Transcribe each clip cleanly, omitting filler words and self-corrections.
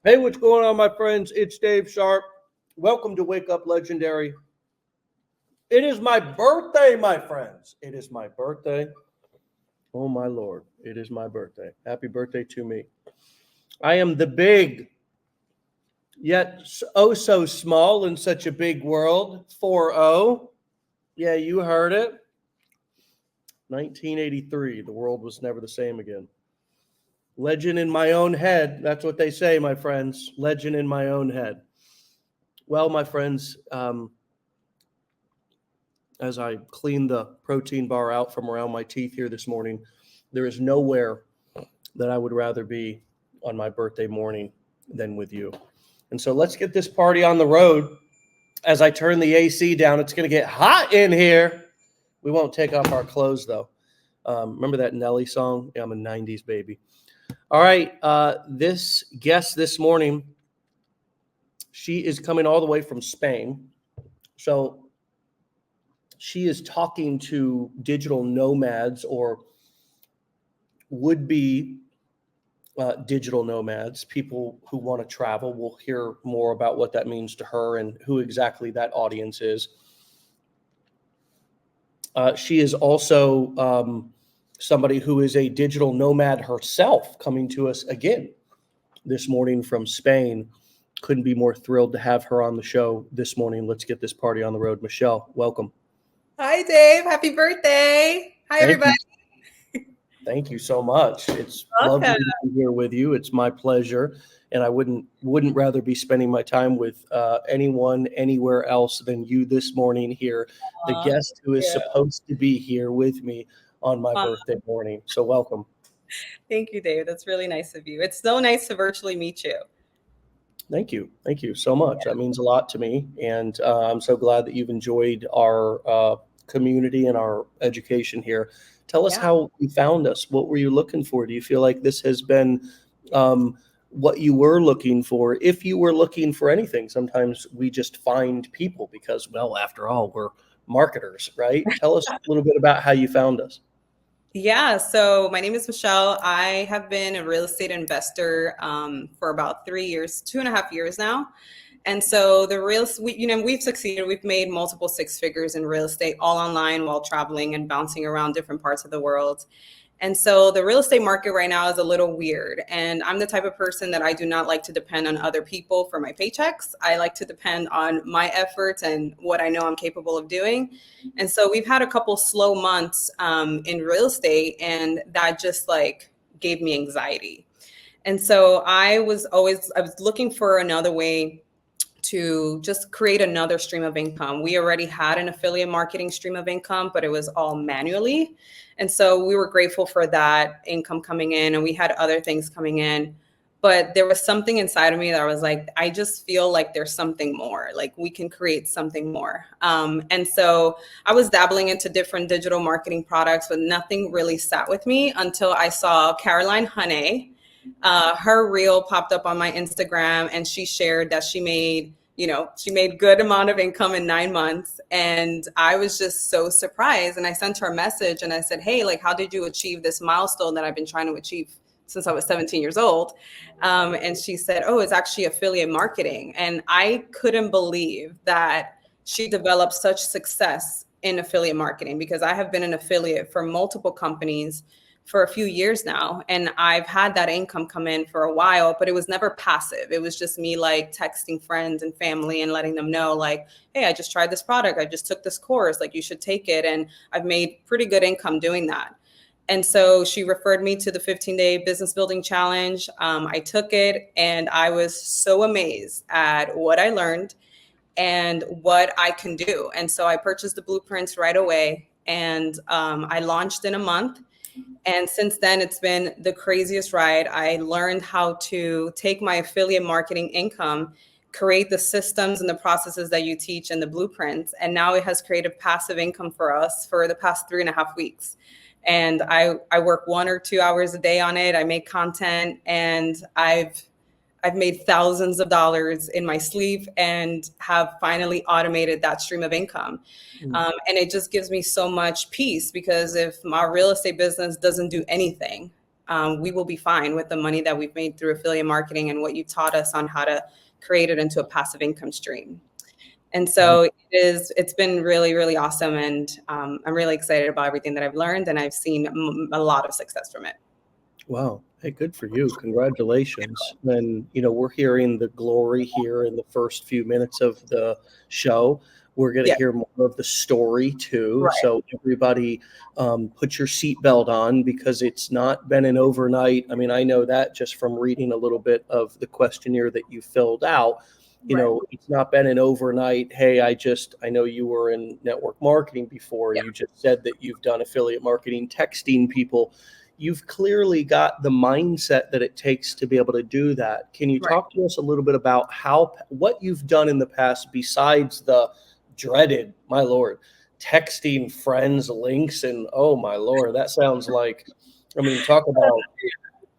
Hey, what's going on, my friends? It's Dave Sharpe. Welcome to Wake Up Legendary. It is my birthday, my friends. It is my birthday. Oh, my Lord. It is my birthday. Happy birthday to me. I am the big, yet oh so small in such a big world. 4-0. Yeah, you heard it. 1983. The world was never the same again. Legend in my own head. That's what they say, my friends. Legend in my own head. Well, my friends, as I clean the protein bar out from around my teeth here this morning, there is nowhere that I would rather be on my birthday morning than with you. And so let's get this party on the road. As I turn the AC down, it's going to get hot in here. We won't take off our clothes, though. Remember that Nelly song? Yeah, I'm a 90s baby. All right. This guest this morning, she is coming all the way from Spain. So she is talking to digital nomads or would-be digital nomads, people who want to travel. We'll hear more about what that means to her and who exactly that audience is. She is also somebody who is a digital nomad herself, coming to us again this morning from Spain. Couldn't be more thrilled to have her on the show this morning. Let's get this party on the road. Michelle, welcome. Hi, Dave. Happy birthday. Hi, everybody. Thank you so much. It's Welcome. lovely to be here with you. It's my pleasure. And I wouldn't rather be spending my time with anyone anywhere else than you this morning here, the guest who is supposed to be here with me on my birthday morning. So welcome. Thank you, Dave. That's really nice of you. It's so nice to virtually meet you. Thank you. Thank you so much. That means a lot to me. And I'm so glad that you've enjoyed our community and our education here. Tell us how you found us. What were you looking for? Do you feel like this has been what you were looking for? If you were looking for anything, sometimes we just find people because, well, after all, we're marketers, right? Tell us a little bit about how you found us. Yeah, so my name is Michelle. I have been a real estate investor for about 3 years, 2.5 years now. And so we've succeeded. We've made multiple six figures in real estate, all online while traveling and bouncing around different parts of the world. And so the real estate market right now is a little weird. And I'm the type of person that I do not like to depend on other people for my paychecks. I like to depend on my efforts and what I know I'm capable of doing. And so we've had a couple slow months in real estate, and that just gave me anxiety. And so I was looking for another way to just create another stream of income. We already had an affiliate marketing stream of income, but it was all manually. And so we were grateful for that income coming in, and we had other things coming in. But there was something inside of me that was like, I just feel like there's something more, like we can create something more. And so I was dabbling into different digital marketing products, but nothing really sat with me until I saw Caroline Honey. Her reel popped up on my Instagram, and she shared that she made good amount of income in 9 months. And I was just so surprised. And I sent her a message and I said, hey, how did you achieve this milestone that I've been trying to achieve since I was 17 years old? And she said, oh, it's actually affiliate marketing. And I couldn't believe that she developed such success in affiliate marketing, because I have been an affiliate for multiple companies for a few years now. And I've had that income come in for a while, but it was never passive. It was just me texting friends and family and letting them know hey, I just tried this product. I just took this course, you should take it. And I've made pretty good income doing that. And so she referred me to the 15-day business building challenge. I took it, and I was so amazed at what I learned and what I can do. And so I purchased the blueprints right away, and I launched in a month. And since then, it's been the craziest ride. I learned how to take my affiliate marketing income, create the systems and the processes that you teach in the blueprints. And now it has created passive income for us for the past 3.5 weeks. And I work 1 or 2 hours a day on it. I make content, and I've made thousands of dollars in my sleep and have finally automated that stream of income. And it just gives me so much peace, because if my real estate business doesn't do anything, we will be fine with the money that we've made through affiliate marketing and what you taught us on how to create it into a passive income stream. And so it's been really, really awesome. And I'm really excited about everything that I've learned, and I've seen a lot of success from it. Wow. Hey, good for you. Congratulations. And, we're hearing the glory here in the first few minutes of the show. We're going to hear more of the story too. Right. So everybody put your seatbelt on, because it's not been an overnight. I mean, I know that just from reading a little bit of the questionnaire that you filled out. It's not been an overnight, hey, I know you were in network marketing before. You just said that you've done affiliate marketing, texting people. You've clearly got the mindset that it takes to be able to do that. Can you talk to us a little bit about what you've done in the past besides the dreaded, my Lord, texting friends links? And oh my Lord, that sounds like, talk about,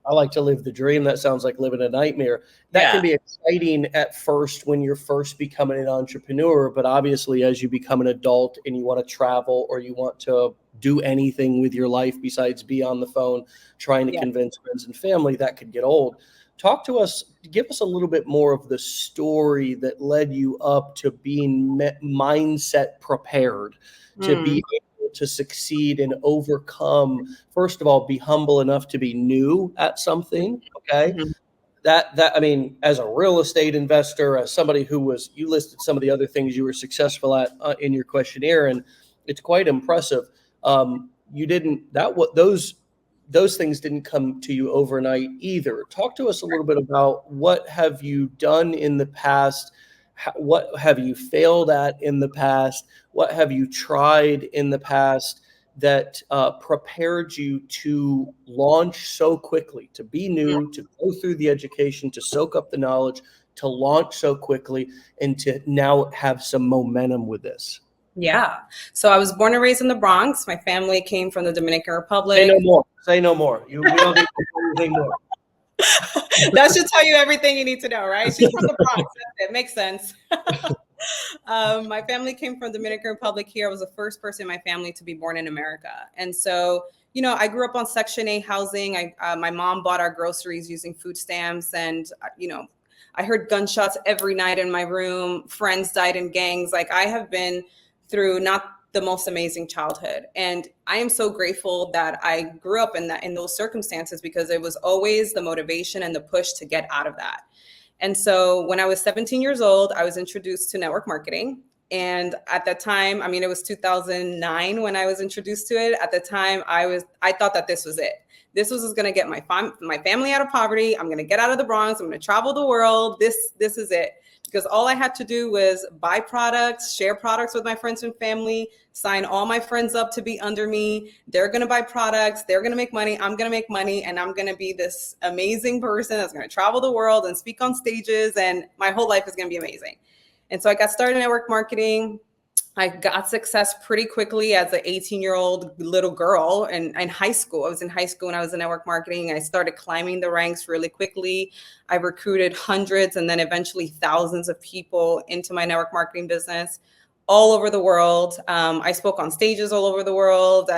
I like to live the dream. That sounds like living a nightmare. That can be exciting at first when you're first becoming an entrepreneur, but obviously as you become an adult and you want to travel, or you want to do anything with your life besides be on the phone trying to convince friends and family, that could get old. Talk to us, give us a little bit more of the story that led you up to being mindset prepared to be able to succeed and overcome. First of all, be humble enough to be new at something. Okay. As a real estate investor, as somebody you listed some of the other things you were successful at in your questionnaire, and it's quite impressive. Those things didn't come to you overnight either. Talk to us a little bit about what have you done in the past? What have you failed at in the past? What have you tried in the past that prepared you to launch so quickly, to be new, to go through the education, to soak up the knowledge, to launch so quickly, and to now have some momentum with this? Yeah. So I was born and raised in the Bronx. My family came from the Dominican Republic. Say no more. Say no more. We don't need to say anything more. That should tell you everything you need to know, right? She's from the Bronx. It makes sense. My family came from Dominican Republic here. I was the first person in my family to be born in America. And so, I grew up on Section 8 housing. My mom bought our groceries using food stamps. And, I heard gunshots every night in my room. Friends died in gangs. Like, I have been through not the most amazing childhood. And I am so grateful that I grew up in those circumstances, because it was always the motivation and the push to get out of that. And so when I was 17 years old, I was introduced to network marketing. And at that time, it was 2009 when I was introduced to it. At the time, I thought that this was it. This was going to get my family out of poverty. I'm going to get out of the Bronx. I'm going to travel the world. This is it. Because all I had to do was buy products, share products with my friends and family, sign all my friends up to be under me. They're going to buy products. They're going to make money. I'm going to make money. And I'm going to be this amazing person that's going to travel the world and speak on stages. And my whole life is going to be amazing. And so I got started in network marketing. I got success pretty quickly as an 18-year-old little girl in high school. I was in high school when I was in network marketing. I started climbing the ranks really quickly. I recruited hundreds and then eventually thousands of people into my network marketing business all over the world. I spoke on stages all over the world,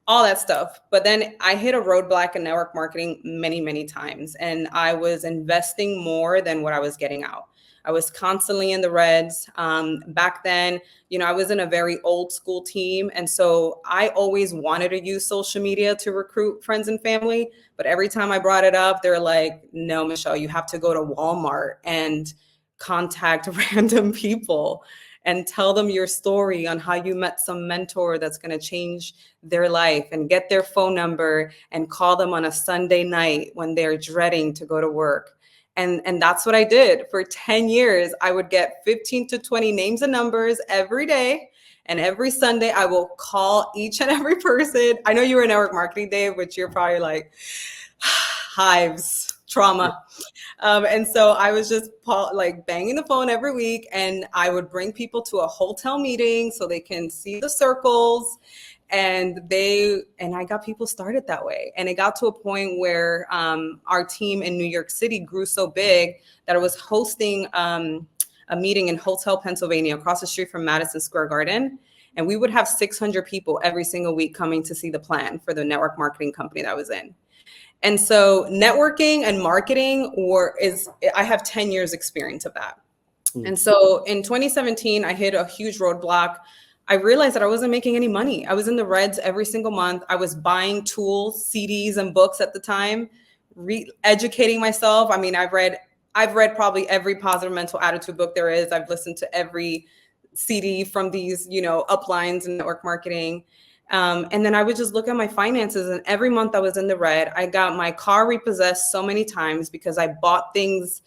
all that stuff. But then I hit a roadblock in network marketing many, many times. And I was investing more than what I was getting out. I was constantly in the reds. Back then, I was in a very old school team. And so I always wanted to use social media to recruit friends and family. But every time I brought it up, they're like, no, Michelle, you have to go to Walmart and contact random people and tell them your story on how you met some mentor that's going to change their life, and get their phone number and call them on a Sunday night when they're dreading to go to work. And that's what I did for 10 years. I would get 15 to 20 names and numbers every day. And every Sunday I will call each and every person. I know you were in network marketing, Dave, which you're probably like hives, trauma. And so I was just banging the phone every week, and I would bring people to a hotel meeting so they can see the circles. And I got people started that way. And it got to a point where our team in New York City grew so big that I was hosting a meeting in Hotel Pennsylvania across the street from Madison Square Garden. And we would have 600 people every single week coming to see the plan for the network marketing company that I was in. And so networking and marketing I have 10 years experience of that. And so in 2017, I hit a huge roadblock. I realized that I wasn't making any money. I was in the reds every single month. I was buying tools, CDs, and books at the time, educating myself. I mean, I've read probably every positive mental attitude book there is. I've listened to every CD from these, uplines in network marketing. And then I would just look at my finances, and every month I was in the red. I got my car repossessed so many times because I bought things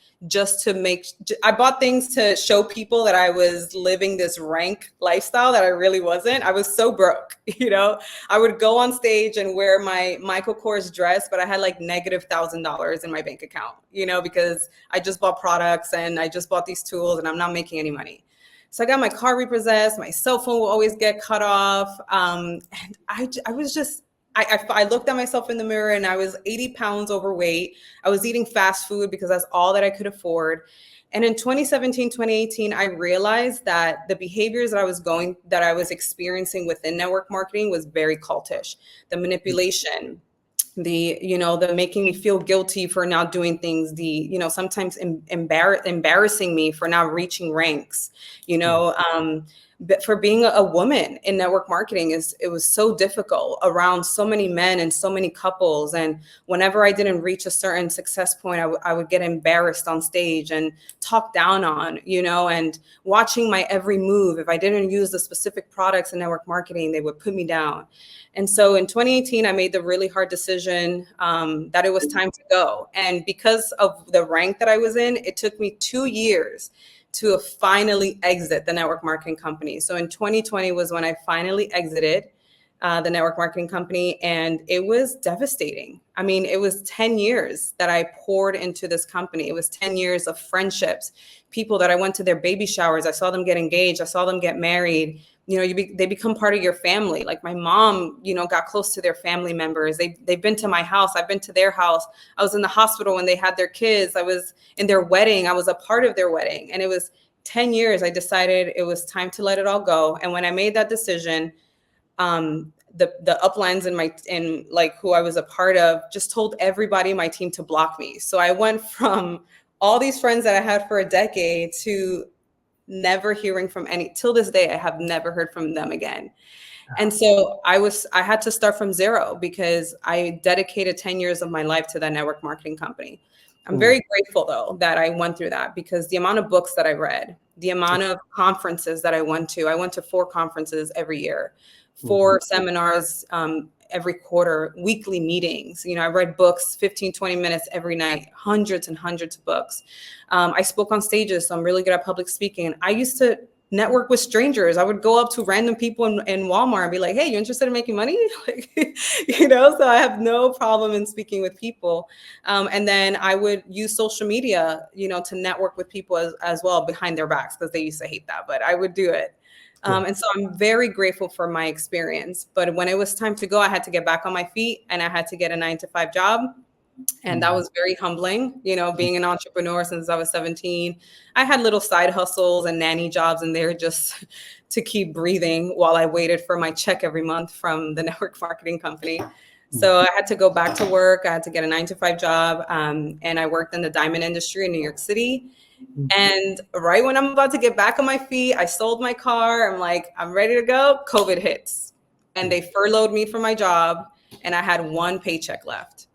I bought things to show people that I was living this rank lifestyle that I really wasn't. I was so broke, I would go on stage and wear my Michael Kors dress, but I had like negative $1,000 in my bank account, because I just bought products and I just bought these tools and I'm not making any money. So I got my car repossessed. My cell phone will always get cut off. And I was just, I looked at myself in the mirror and I was 80 pounds overweight. I was eating fast food because that's all that I could afford. And in 2017, 2018, I realized that the behaviors that I was experiencing within network marketing was very cultish. The manipulation, the making me feel guilty for not doing things, sometimes embarrassing me for not reaching ranks, but for being a woman in network marketing it was so difficult around so many men and so many couples. And whenever I didn't reach a certain success point, I would get embarrassed on stage and talked down on, and watching my every move. If I didn't use the specific products in network marketing, they would put me down. And so in 2018, I made the really hard decision that it was time to go. And because of the rank that I was in, it took me 2 years to finally exit the network marketing company. So in 2020 was when I finally exited the network marketing company, and it was devastating. I mean, it was 10 years that I poured into this company. It was 10 years of friendships, people that I went to their baby showers. I saw them get engaged. I saw them get married. They become part of your family. Like my mom, got close to their family members. They've been to my house. I've been to their house. I was in the hospital when they had their kids. I was in their wedding. I was a part of their wedding. And it was 10 years. I decided it was time to let it all go. And when I made that decision, the uplines in who I was a part of just told everybody in my team to block me. So I went from all these friends that I had for a decade to never hearing from till this day. I have never heard from them again. And so I had to start from zero because I dedicated 10 years of my life to that network marketing company. I'm very grateful though that I went through that, because the amount of books that I read, the amount of conferences that I went to 4 conferences every year, 4 seminars every quarter, weekly meetings. I read books 15, 20 minutes every night, hundreds and hundreds of books. I spoke on stages, so I'm really good at public speaking. And I used to network with strangers. I would go up to random people in Walmart and be like, hey, you interested in making money? So I have no problem in speaking with people. And then I would use social media, to network with people as well behind their backs, because they used to hate that, but I would do it. And so I'm very grateful for my experience. But when it was time to go, I had to get back on my feet and I had to get a 9-to-5 job. And that was very humbling, being an entrepreneur since I was 17. I had little side hustles and nanny jobs in there just to keep breathing while I waited for my check every month from the network marketing company. So I had to go back to work. I had to get a 9-to-5 job. And I worked in the diamond industry in New York City. And right when I'm about to get back on my feet, I sold my car. I'm like, I'm ready to go. COVID hits and they furloughed me from my job. And I had 1 paycheck left.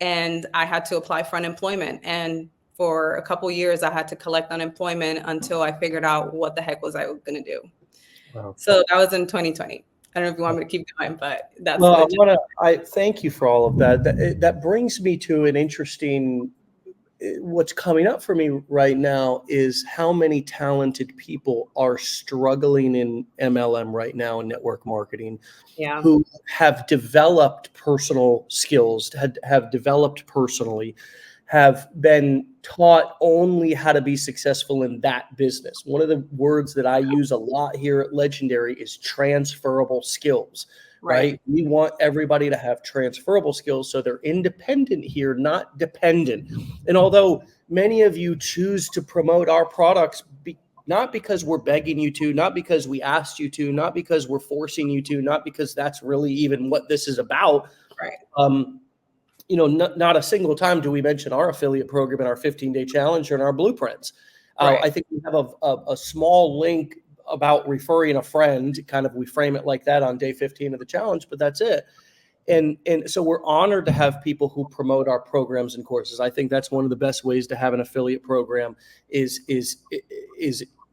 And I had to apply for unemployment. And for a couple of years, I had to collect unemployment until I figured out what the heck was I going to do. Wow. So that was in 2020. I don't know if you want me to keep going, but that's. Well, I thank you for all of that. That brings me to an interesting. What's coming up for me right now is how many talented people are struggling in MLM right now in network marketing, who have developed personal skills, have developed personally, have been taught only how to be successful in that business. One of the words that I use a lot here at Legendary is transferable skills. Right? We want everybody to have transferable skills so they're independent here, not dependent. And although many of you choose to promote our products not because we're begging you to, not because we asked you to, not because we're forcing you to, not because that's really even what this is about. Right. Not a single time do we mention our affiliate program in our 15-day challenge or in our blueprints. Right. I think we have a small link about referring a friend. Kind of, we frame it like that on day 15 of the challenge, but that's it. And so we're honored to have people who promote our programs and courses. I think that's one of the best ways to have an affiliate program is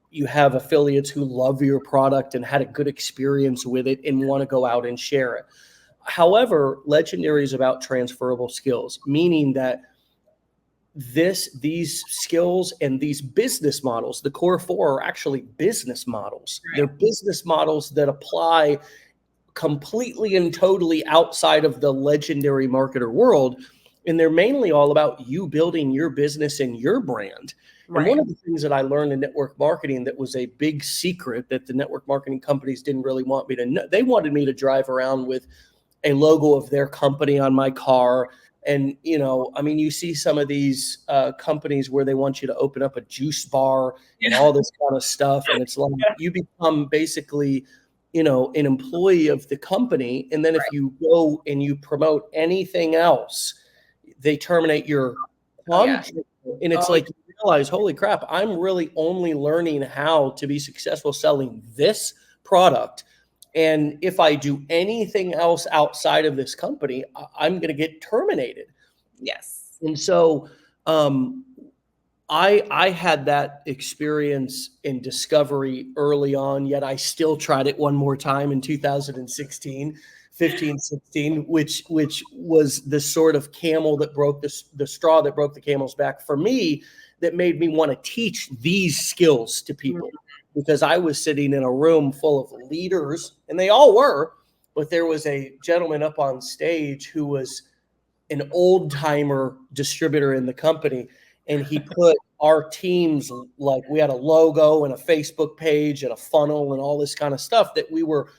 you have affiliates who love your product and had a good experience with it and want to go out and share it. However, Legendary is about transferable skills, meaning that these skills and these business models, the core four, are actually business models. Right. They're business models that apply completely and totally outside of the legendary marketer world. And they're mainly all about you building your business and your brand. Right. And one of the things that I learned in network marketing that was a big secret that the network marketing companies didn't really want me to know. They wanted me to drive around with a logo of their company on my car. And, you see some of these companies where they want you to open up a juice bar and all this kind of stuff. And it's like you become basically an employee of the company. And then if you go and you promote anything else, they terminate your contract. And it's like, you realize, holy crap, I'm really only learning how to be successful selling this product. And if I do anything else outside of this company, I'm going to get terminated. Yes. And so, I had that experience in discovery early on, yet I still tried it one more time in 2016, 15, 16, which was the sort of camel that broke the straw that broke the camel's back for me, that made me want to teach these skills to people, because I was sitting in a room full of leaders, and they all were, but there was a gentleman up on stage who was an old timer distributor in the company. And he put our teams, like we had a logo and a Facebook page and a funnel and all this kind of stuff, that we were,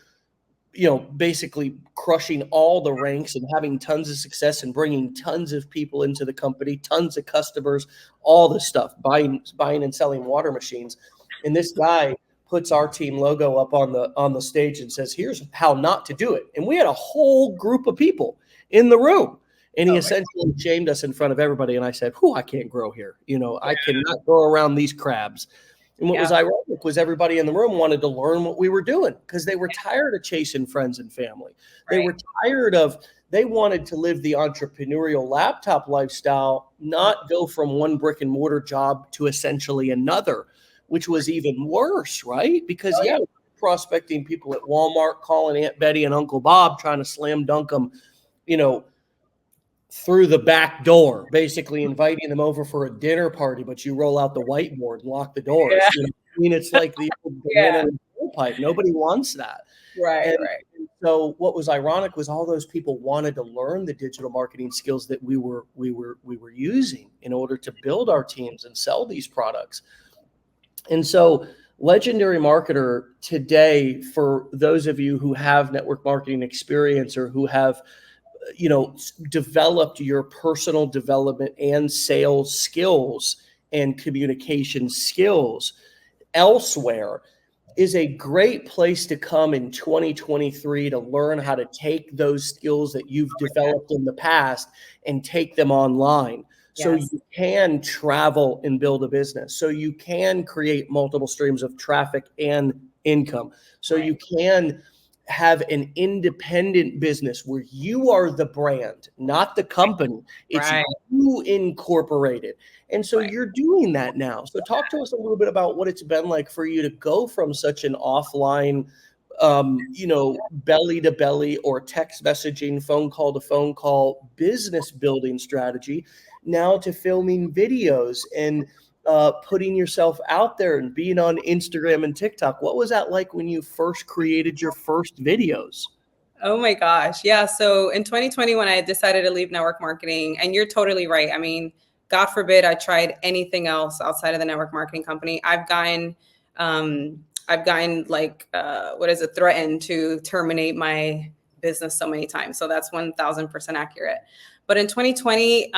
basically crushing all the ranks and having tons of success and bringing tons of people into the company, tons of customers, all this stuff, buying and selling water machines. And this guy puts our team logo up on the stage and says, "Here's how not to do it." And we had a whole group of people in the room. And he essentially shamed us in front of everybody. And I said, I can't grow here. I cannot go around these crabs. And what was ironic was everybody in the room wanted to learn what we were doing, because they were tired of chasing friends and family. They were tired they wanted to live the entrepreneurial laptop lifestyle, not go from one brick and mortar job to essentially another, which was even worse, right? Because, prospecting people at Walmart, calling Aunt Betty and Uncle Bob, trying to slam dunk them, through the back door, basically inviting them over for a dinner party, but you roll out the whiteboard and lock the doors. It's like the banana and the pipe. Nobody wants that. Right. And so what was ironic was all those people wanted to learn the digital marketing skills that we were using in order to build our teams and sell these products. And so Legendary Marketer today, for those of you who have network marketing experience or who have developed your personal development and sales skills and communication skills elsewhere, is a great place to come in 2023 to learn how to take those skills that you've developed in the past and take them online. So you can travel and build a business. So you can create multiple streams of traffic and income. So you can have an independent business where you are the brand, not the company. It's you incorporated. And so you're doing that now. So talk to us a little bit about what it's been like for you to go from such an offline, belly to belly or text messaging, phone call to phone call business building strategy, now to filming videos and putting yourself out there and being on Instagram and TikTok. What was that like when you first created your first videos? Oh my gosh. Yeah. So in 2020, when I decided to leave network marketing, and you're totally right. I mean, God forbid I tried anything else outside of the network marketing company. I've gotten threatened to terminate my business so many times. So that's 1000% accurate. But in 2020,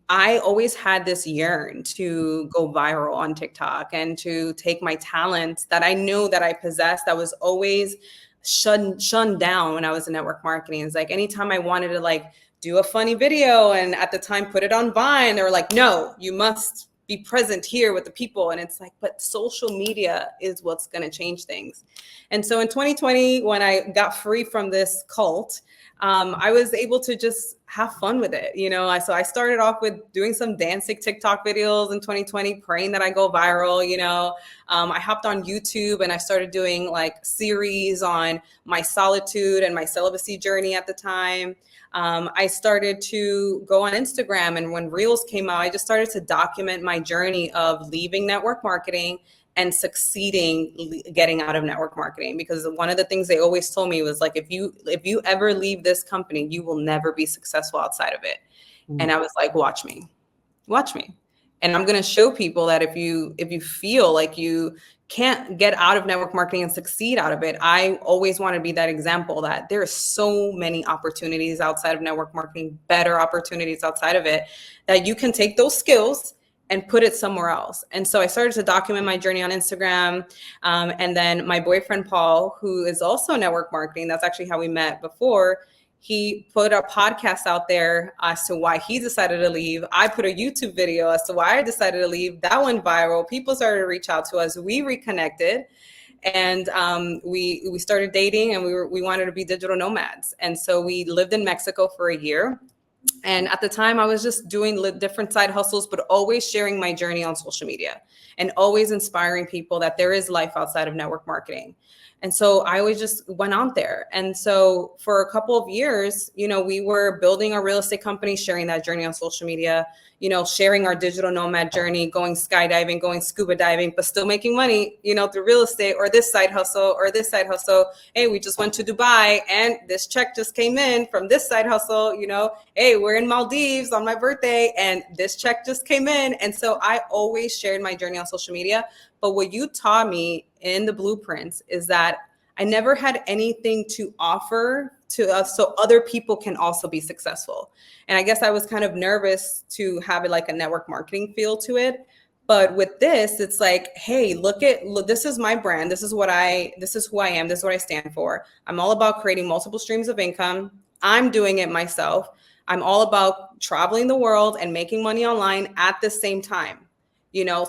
I always had this yearn to go viral on TikTok and to take my talents that I knew that I possessed, that was always shunned down when I was in network marketing. It's like anytime I wanted to like do a funny video and at the time put it on Vine, they were like, no, you must be present here with the people. And it's like, but social media is what's going to change things. And so in 2020, when I got free from this cult, I was able to just have fun with it. So I started off with doing some dancing TikTok videos in 2020, praying that I go viral. I hopped on YouTube and I started doing like series on my solitude and my celibacy journey at the time. I started to go on Instagram, and when Reels came out, I just started to document my journey of leaving network marketing and succeeding getting out of network marketing, because one of the things they always told me was like, if you ever leave this company, you will never be successful outside of it. And I was like, watch me. And I'm going to show people that if you feel like you can't get out of network marketing and succeed out of it, I always want to be that example that there are so many opportunities outside of network marketing, better opportunities outside of it, that you can take those skills and put it somewhere else. And so I started to document my journey on Instagram. And then my boyfriend, Paul, who is also network marketing, that's actually how we met before, he put a podcast out there as to why he decided to leave. I put a YouTube video as to why I decided to leave. That went viral. People started to reach out to us. We reconnected. And we started dating, and we wanted to be digital nomads. And so we lived in Mexico for a year. And at the time, I was just doing different side hustles, but always sharing my journey on social media and always inspiring people that there is life outside of network marketing. And so I always just went out there. And so for a couple of years, we were building a real estate company, sharing that journey on social media, sharing our digital nomad journey, going skydiving, going scuba diving, but still making money, through real estate or this side hustle or this side hustle. Hey, we just went to Dubai and this check just came in from this side hustle, hey, we're in Maldives on my birthday and this check just came in. And so I always shared my journey on social media. But what you taught me in the blueprints is that I never had anything to offer to us so other people can also be successful. And I guess I was kind of nervous to have it like a network marketing feel to it. But with this, it's like, hey, look, this is my brand. This is who I am. This is what I stand for. I'm all about creating multiple streams of income. I'm doing it myself. I'm all about traveling the world and making money online at the same time.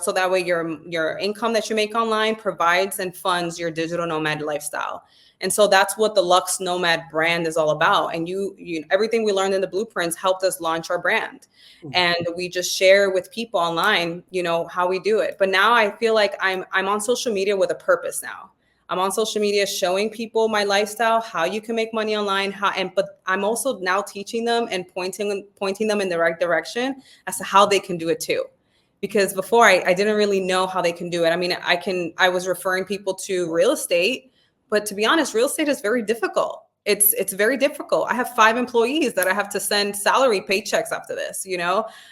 So that way your income that you make online provides and funds your digital nomad lifestyle. And so that's what the Lux Nomad brand is all about. And you everything we learned in the blueprints helped us launch our brand. And we just share with people online, how we do it. But now I feel like I'm on social media with a purpose now. I'm on social media showing people my lifestyle, how you can make money online, but I'm also now teaching them and pointing them in the right direction as to how they can do it too. Because before I didn't really know how they can do it. I mean, I was referring people to real estate, but to be honest, real estate is very difficult. It's very difficult. I have 5 employees that I have to send salary paychecks after this.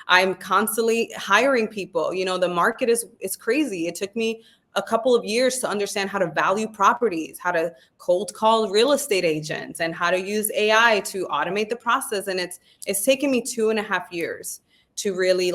I'm constantly hiring people. The market is crazy. It took me a couple of years to understand how to value properties, how to cold call real estate agents, and how to use AI to automate the process. And it's taken me 2.5 years to really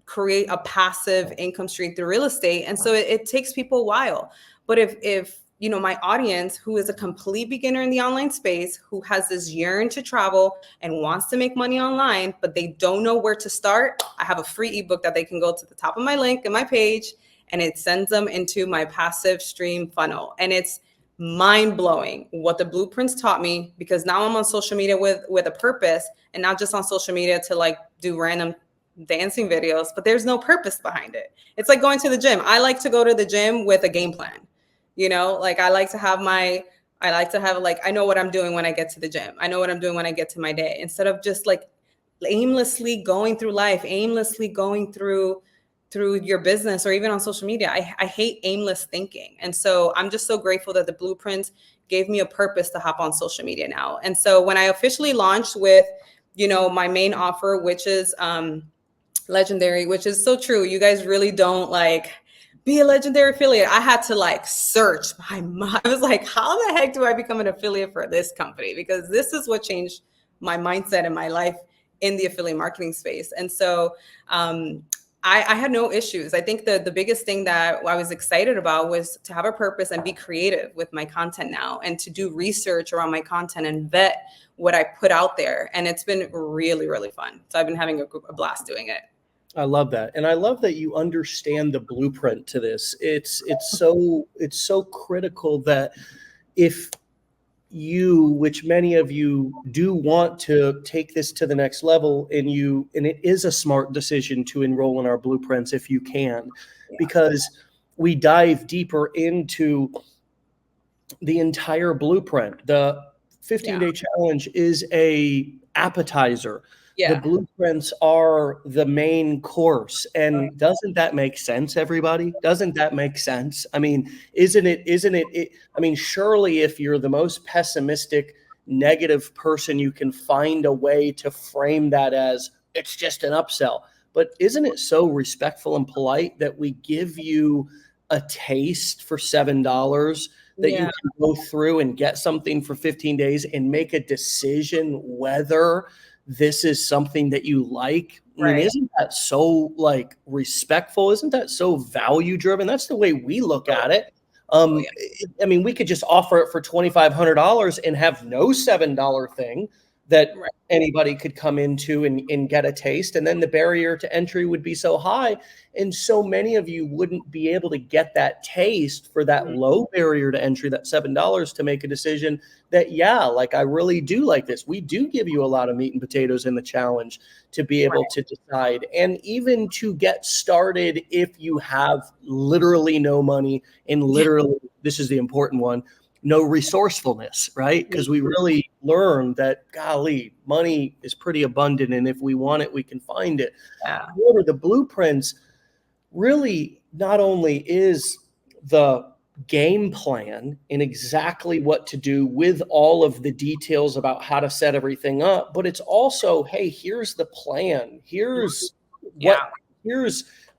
create a passive income stream through real estate. And so it takes people a while. But if my audience, who is a complete beginner in the online space, who has this yearn to travel and wants to make money online, but they don't know where to start, I have a free ebook that they can go to the top of my link in my page, and it sends them into my passive stream funnel. And it's mind-blowing what the blueprints taught me, because now I'm on social media with a purpose, and not just on social media to do random dancing videos, but there's no purpose behind it. It's like going to the gym. I like to go to the gym with a game plan. I like to have I know what I'm doing when I get to the gym. I know what I'm doing when I get to my day, instead of just aimlessly going through life, aimlessly going through your business or even on social media. I hate aimless thinking. And so I'm just so grateful that the blueprints gave me a purpose to hop on social media now. And so when I officially launched with, my main offer, which is legendary, which is so true. You guys really don't be a legendary affiliate. I had to search my mind. I was like, how the heck do I become an affiliate for this company? Because this is what changed my mindset and my life in the affiliate marketing space. And so I had no issues. I think the biggest thing that I was excited about was to have a purpose and be creative with my content now, and to do research around my content and vet what I put out there. And it's been really, really fun. So I've been having a blast doing it. I love that. And I love that you understand the blueprint to this. It's so critical that if you, which many of you do, want to take this to the next level, and it is a smart decision to enroll in our blueprints if you can, because we dive deeper into the entire blueprint. The 15-day challenge is a appetizer. The blueprints are the main course. And doesn't that make sense, everybody? Doesn't that make sense? I mean, isn't it? I mean, surely if you're the most pessimistic, negative person, you can find a way to frame that as it's just an upsell. But isn't it so respectful and polite that we give you a taste for $7, that you can go through and get something for 15 days and make a decision whether this is something that you like? I mean, isn't that so like respectful? Isn't that so value driven? That's the way we look at it. I mean, we could just offer it for $2,500 and have no $7 thing that anybody could come into and get a taste. And then the barrier to entry would be so high. And so many of you wouldn't be able to get that taste for that low barrier to entry, that $7, to make a decision that, like, I really do like this. We do give you a lot of meat and potatoes in the challenge to be able to decide, and even to get started if you have literally no money and literally, this is the important one, no resourcefulness, right? Because we really learned that, golly, money is pretty abundant, and if we want it, we can find it. However, the blueprints really not only is the game plan and exactly what to do with all of the details about how to set everything up, but it's also, hey, here's the plan. Here's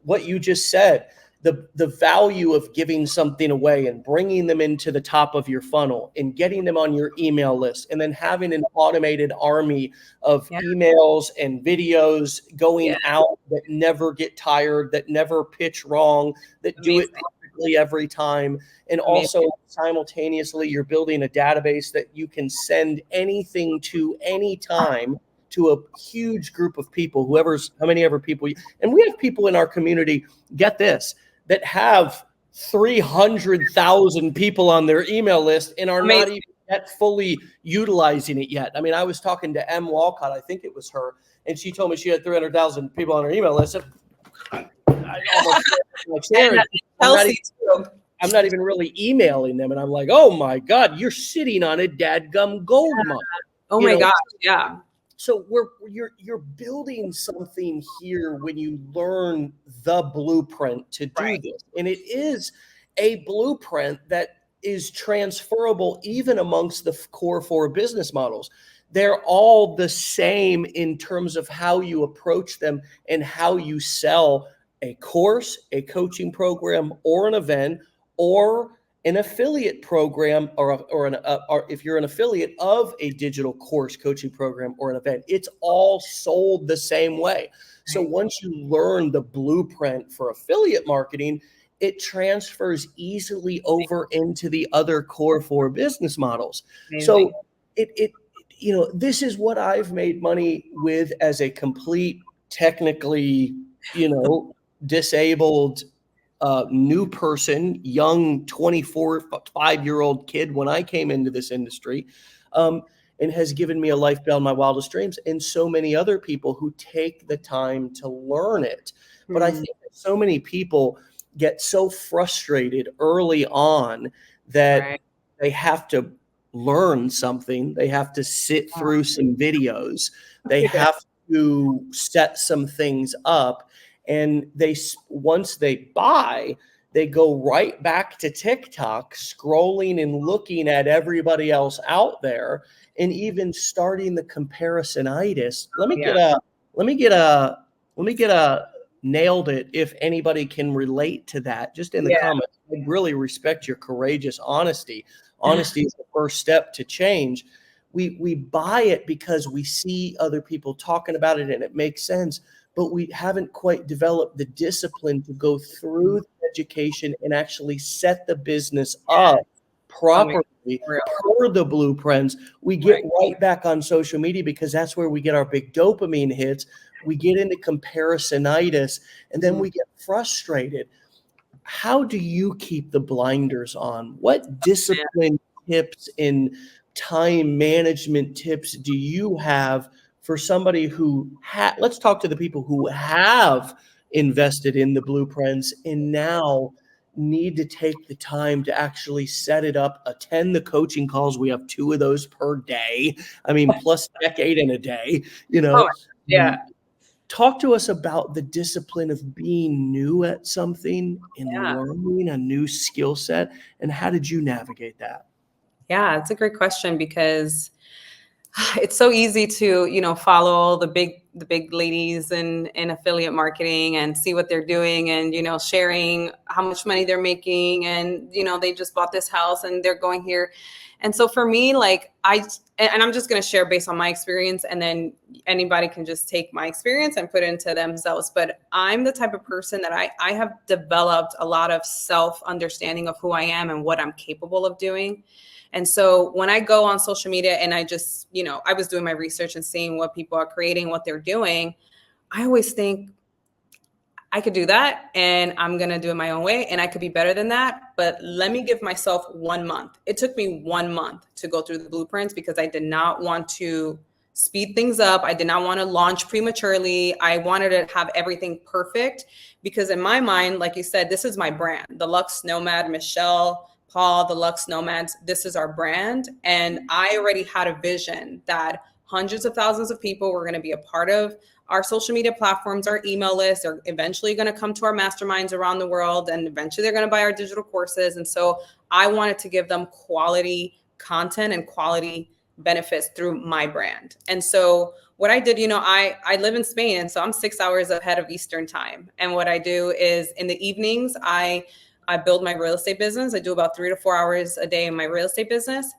what you just said. The value of giving something away and bringing them into the top of your funnel and getting them on your email list, and then having an automated army of emails and videos going out that never get tired, that never pitch wrong, that do it perfectly every time. And also simultaneously, you're building a database that you can send anything to anytime to a huge group of people, how many ever people. And we have people in our community, get this, that have 300,000 people on their email list and are not even yet fully utilizing it yet. I mean, I was talking to M. Walcott, I think it was her, and she told me she had 300,000 people on her email list. I'm not even really emailing them, and I'm like, oh my God, you're sitting on a dadgum gold mine. Oh my gosh, yeah. So you're building something here when you learn the blueprint to do this. And it is a blueprint that is transferable even amongst the core 4 business models. They're all the same in terms of how you approach them and how you sell a course, a coaching program, or an event, or an affiliate program, or if you're an affiliate of a digital course, coaching program, or an event. It's all sold the same way. So once you learn the blueprint for affiliate marketing, it transfers easily over into the other core 4 business models. Amazing. So this is what I've made money with as a complete, technically, disabled new person, young 5-year-old kid when I came into this industry, and has given me a life beyond my wildest dreams, and so many other people who take the time to learn it. But I think that so many people get so frustrated early on that they have to learn something. They have to sit through some videos. They have to set some things up. And once they buy, they go right back to TikTok, scrolling and looking at everybody else out there, and even starting the comparisonitis. Let me get a nailed it if anybody can relate to that, just in the comments. I really respect your courageous honesty. Honesty is the first step to change. we buy it because we see other people talking about it and it makes sense, but we haven't quite developed the discipline to go through the education and actually set the business up properly per the blueprints. We get right back on social media because that's where we get our big dopamine hits. We get into comparisonitis and then we get frustrated. How do you keep the blinders on? What discipline tips and time management tips do you have for somebody who let's talk to the people who have invested in the blueprints and now need to take the time to actually set it up, attend the coaching calls. We have 2 of those per day. I mean, plus decade in a day, you know. Talk to us about the discipline of being new at something and learning a new skill set, and how did you navigate that? Yeah, it's a great question because it's so easy to, you know, follow the big ladies in affiliate marketing and see what they're doing and, you know, sharing how much money they're making and, you know, they just bought this house and they're going here. And so for me, like I'm just going to share based on my experience, and then anybody can just take my experience and put it into themselves. But I'm the type of person that I have developed a lot of self-understanding of who I am and what I'm capable of doing. And so when I go on social media and I just, you know, I was doing my research and seeing what people are creating, what they're doing, I always think I could do that and I'm going to do it my own way and I could be better than that. But let me give myself 1 month. It took me 1 month to go through the blueprints because I did not want to speed things up. I did not want to launch prematurely. I wanted to have everything perfect because in my mind, like you said, this is my brand, the Luxe Nomad, Michelle, Paul, the Luxe Nomads, this is our brand. And I already had a vision that hundreds of thousands of people were going to be a part of our social media platforms, our email list. They're eventually going to come to our masterminds around the world, and eventually they're going to buy our digital courses. And so I wanted to give them quality content and quality benefits through my brand. And so what I did, you know, I live in Spain, and so I'm 6 hours ahead of Eastern time. And what I do is in the evenings, I build my real estate business. I do about 3 to 4 hours a day in my real estate business.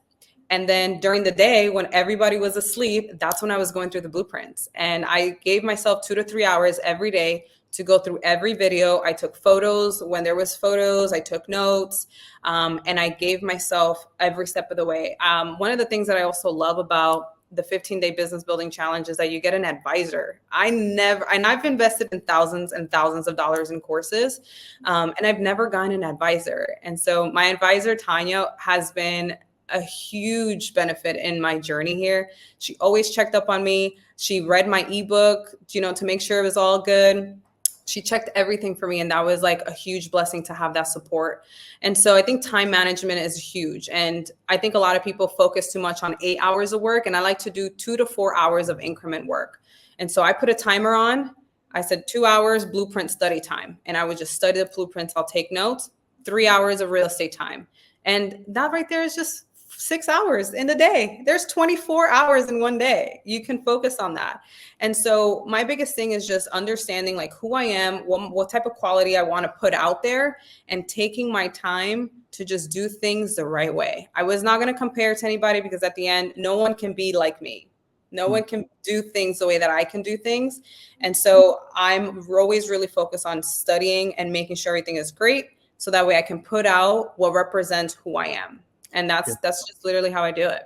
And then during the day, when everybody was asleep, that's when I was going through the blueprints. And I gave myself 2 to 3 hours every day to go through every video. I took photos when there was photos. I took notes, and I gave myself every step of the way. One of the things that I also love about the 15-day business building challenge is that you get an advisor. And I've invested in thousands and thousands of dollars in courses, and I've never gotten an advisor. And so my advisor, Tanya, has been a huge benefit in my journey here. She always checked up on me. She read my ebook, you know, to make sure it was all good. She checked everything for me. And that was like a huge blessing to have that support. And so I think time management is huge. And I think a lot of people focus too much on 8 hours of work. And I like to do 2 to 4 hours of increment work. And so I put a timer on. I said 2 hours blueprint study time. And I would just study the blueprints. I'll take notes, 3 hours of real estate time. And that right there is just 6 hours in the day. There's 24 hours in one day. You can focus on that. And so my biggest thing is just understanding like who I am, what type of quality I want to put out there, and taking my time to just do things the right way. I was not going to compare to anybody because at the end, no one can be like me. No one can do things the way that I can do things. And so I'm always really focused on studying and making sure everything is great, so that way I can put out what represents who I am. And that's just literally how I do it.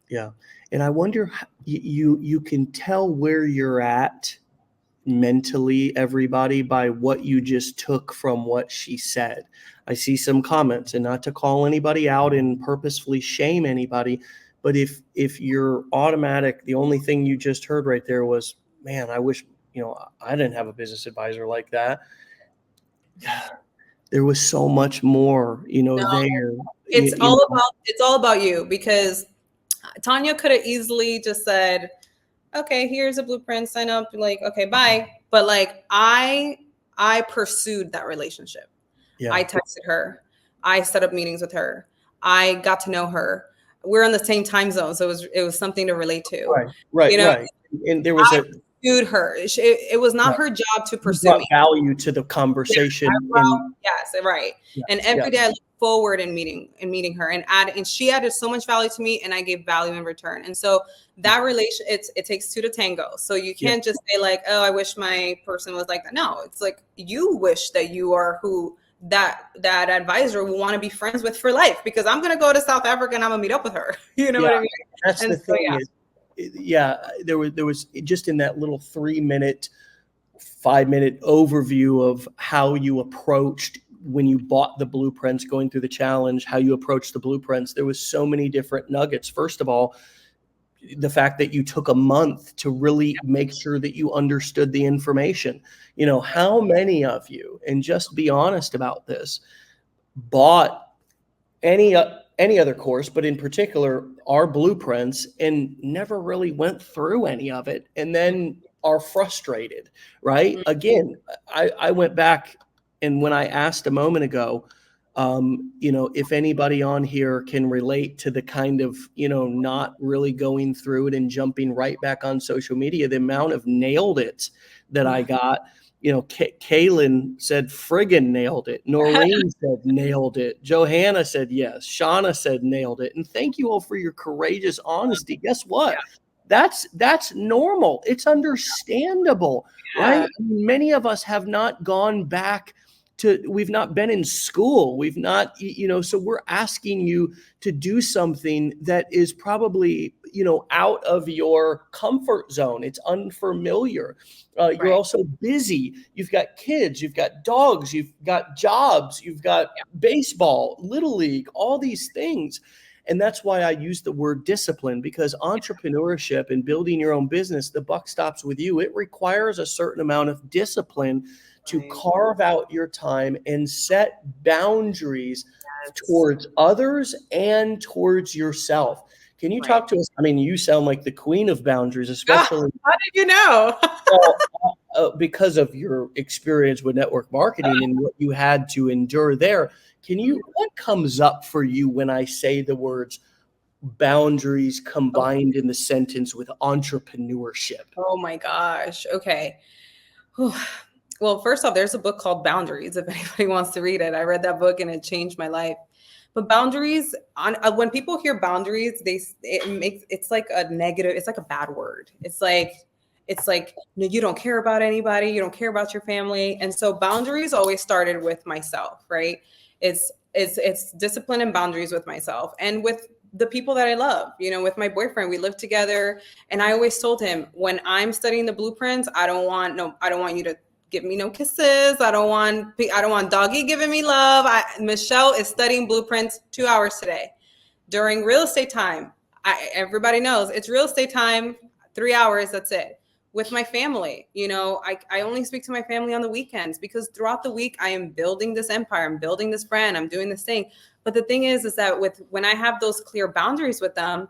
Yeah. And I wonder, you can tell where you're at mentally, everybody, by what you just took from what she said. I see some comments, and not to call anybody out and purposefully shame anybody, but if you're automatic, the only thing you just heard right there was, man, I wish, you know, I didn't have a business advisor like that. There was so much more, you know, there. It's all about you, because Tanya could have easily just said, okay, here's a blueprint, sign up, like, okay, bye. But like I pursued that relationship. Yeah. I texted her. I set up meetings with her. I got to know her. We're on the same time zone, so it was something to relate to. Right. You know? Right. And there was pursued her. It was not Right. her job to You pursue brought me. value to the Yes, conversation. And yes, right. yes, And yes, every day I look forward in meeting her, and she added so much value to me, and I gave value in return. And so that relation, it takes two to tango. So you yes. can't just say like, oh, I wish my person was like that. No, it's like you wish that you are who that advisor will want to be friends with for life, because I'm gonna go to South Africa and I'm gonna meet up with her. You know Yeah, what I mean? that's And the so thing is, yeah, there was just in that little 3-minute, 5-minute overview of how you approached when you bought the blueprints, going through the challenge, how you approached the blueprints. There was so many different nuggets. First of all, the fact that you took a month to really make sure that you understood the information. You know, how many of you, and just be honest about this, bought any other course, but in particular our blueprints, and never really went through any of it, and then are frustrated, right? Again, I went back, and when I asked a moment ago, if anybody on here can relate to the kind of, not really going through it and jumping right back on social media, the amount of nailed it that I got. Kaylin said friggin' nailed it. Noreen said nailed it. Johanna said yes. Shauna said nailed it. And thank you all for your courageous honesty. Guess what? That's normal. It's understandable, right? yeah, I mean, many of us have not gone back we've not been in school. We've not, so we're asking you to do something that is probably, out of your comfort zone. It's unfamiliar. You're right. also busy. You've got kids, you've got dogs, you've got jobs, you've got baseball, little league, all these things. And that's why I use the word discipline, because entrepreneurship and building your own business, the buck stops with you. It requires a certain amount of discipline to Right. carve out your time and set boundaries Yes. towards others and towards yourself. Can you Right. talk to us? I mean, you sound like the queen of boundaries, Ah, especially how did you know? well, because of your experience with network marketing and what you had to endure there. What comes up for you when I say the words boundaries combined in the sentence with entrepreneurship? Oh my gosh. Okay. Whew. Well, first off, there's a book called Boundaries. If anybody wants to read it, I read that book and it changed my life. But boundaries, when people hear boundaries, it's like a negative. It's like a bad word. It's like no, you don't care about anybody. You don't care about your family. And so boundaries always started with myself, right? It's discipline and boundaries with myself and with the people that I love. With my boyfriend, we live together, and I always told him, when I'm studying the blueprints, I don't want you to give me no kisses. I don't want doggy giving me love. Michelle is studying blueprints 2 hours today. During real estate time, everybody knows it's real estate time, 3 hours, that's it. With my family, I only speak to my family on the weekends, because throughout the week I am building this empire, I'm building this brand, I'm doing this thing. But the thing is that when I have those clear boundaries with them,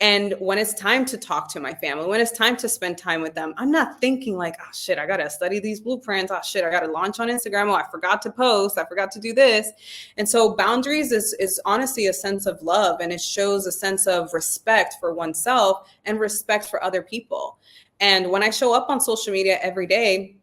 and when it's time to talk to my family, when it's time to spend time with them, I'm not thinking like, oh shit, I gotta study these blueprints. Oh shit, I gotta launch on Instagram. Oh, I forgot to post. I forgot to do this. And so boundaries is honestly a sense of love, and it shows a sense of respect for oneself and respect for other people. And when I show up on social media every day,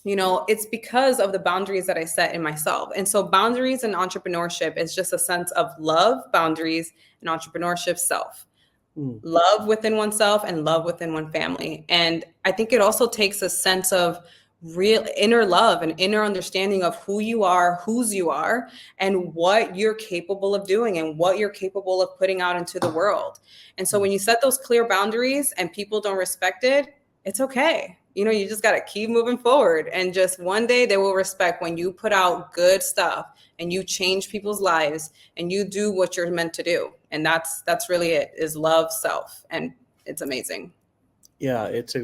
it's because of the boundaries that I set in myself. And so boundaries and entrepreneurship is just a sense of love, boundaries, and entrepreneurship, self. Love within oneself and love within one family. And I think it also takes a sense of real inner love and inner understanding of who you are, whose you are, and what you're capable of doing and what you're capable of putting out into the world. And so when you set those clear boundaries and people don't respect it, it's okay. You just got to keep moving forward, and just one day they will respect when you put out good stuff and you change people's lives and you do what you're meant to do. And that's really it, is love self. And it's amazing. Yeah, it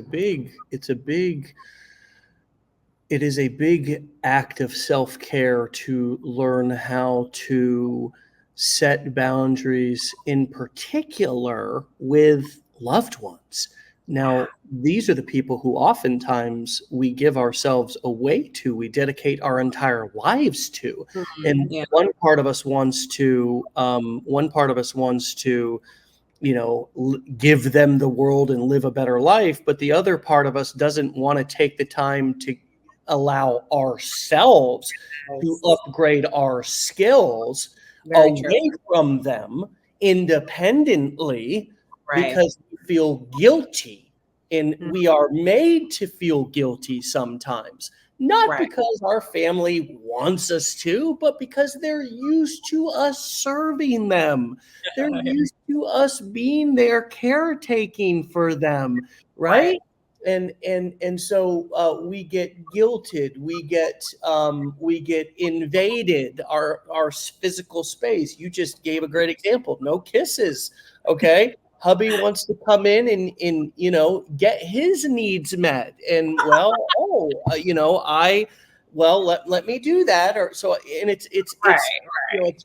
is a big act of self-care to learn how to set boundaries, in particular with loved ones. Now, these are the people who oftentimes we give ourselves away to, we dedicate our entire lives to. And Yeah. one part of us wants to give them the world and live a better life. But the other part of us doesn't want to take the time to allow ourselves to upgrade our skills Very true. away from them independently Right. because we feel guilty. And we are made to feel guilty sometimes, not Right. because our family wants us to, but because they're used to us serving them. They're used to us being there, caretaking for them, right? And so we get guilted, we get invaded our physical space. You just gave a great example. No kisses, okay? Hubby wants to come in and get his needs met, and let me do that. Or so, and it's it's